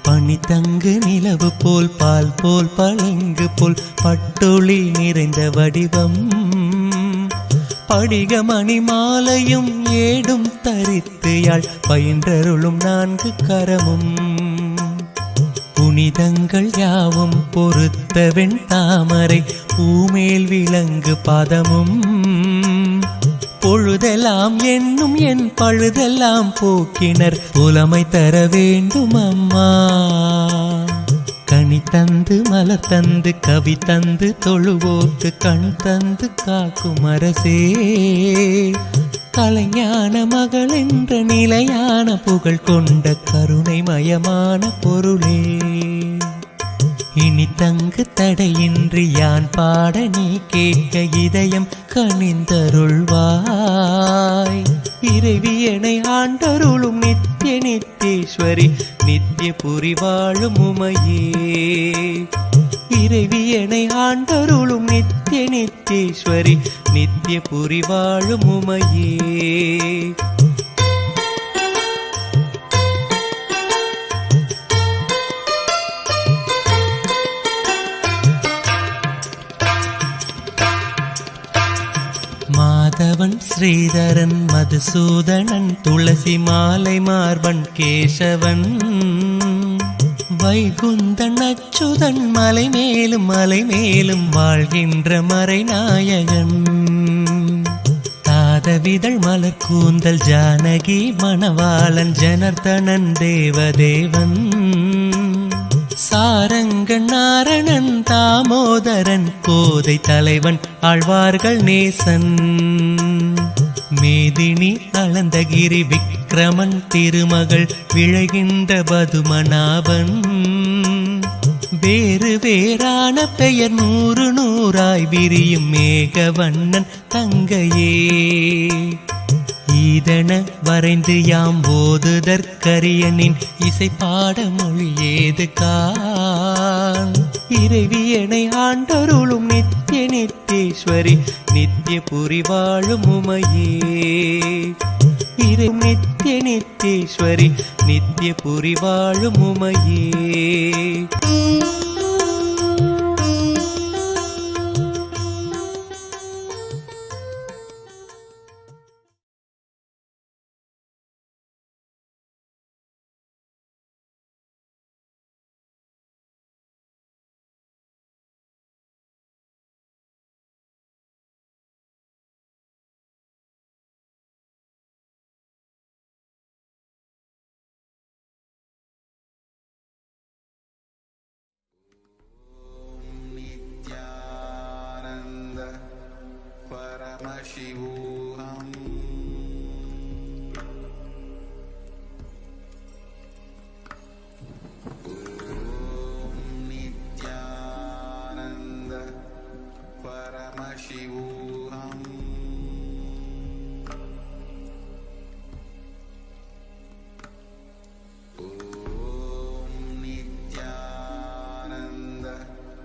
பனி தங்கு நிலவு போல் பால் போல் பளிங்கு போல் பட்டொளி நிறைந்த வடிவம் படிகமணி மாலையும் ஏடும் தரித்து யாழ் பயின்றருளும் நான்கு கரமும் புனிதங்கள் யாவும் பொறுத்த வெண் தாமரை பூமேல் விலங்கு பாதமும் பொழுதெல்லாம் என்னும் என் பழுதெல்லாம் போக்கினர் புலமை தர வேண்டும் அம்மா கனி தந்து மலர் தந்து கவி தந்து தொழுவோர்க்கு கண் தந்து காக்கும் அரசே கலைஞான மகள் என்ற நிலையான புகழ் கொண்ட கருணைமயமான பொருளே இனி தங்கு தடையின்றி யான் பாட நீ கேட்க இதயம் கனிந்தருள்வாய் இறைவியனை ஆண்டருளும் நித்திய நித்தேஸ்வரி நித்திய புரி வாழும் உமையே இறைவியனை ஆண்டருளும் நித்திய நித்தேஸ்வரி நித்திய புரி வாழும் உமையே மாதவன் ஸ்ரீதரன் மதுசூதனன் துளசி மாலை மார்பன் கேசவன் வைகுந்தன் அச்சுதன் மலை மேலும் வாழ்கின்ற மறைநாயகன் தாதவிதழ் மலர் கூந்தல் ஜானகி மணவாளன் ஜனர்தனன் தேவதேவன் சாரங்கன் நாரணன் தாமோதரன் கோதை தலைவன் ஆழ்வார்கள் நேசன் மேதினி அளந்தகிரி விக்கிரமன் திருமகள் விழைகின்ற பதுமநாபன் வேறு வேறான பெயர் நூறு நூறாய் விரியும் மேகவண்ணன் தங்கையே ஈதன வரைந்து யாம் ஓதுதற்கரியனின் இசை பாட மொழி ஏது கான் இறைவியனை ஆண்டருளும் நித்திய நித்தேஸ்வரி நித்திய புரி வாழும் உமையே இறை நித்திய நித்தேஸ்வரி நித்திய புரி வாழும் உமையே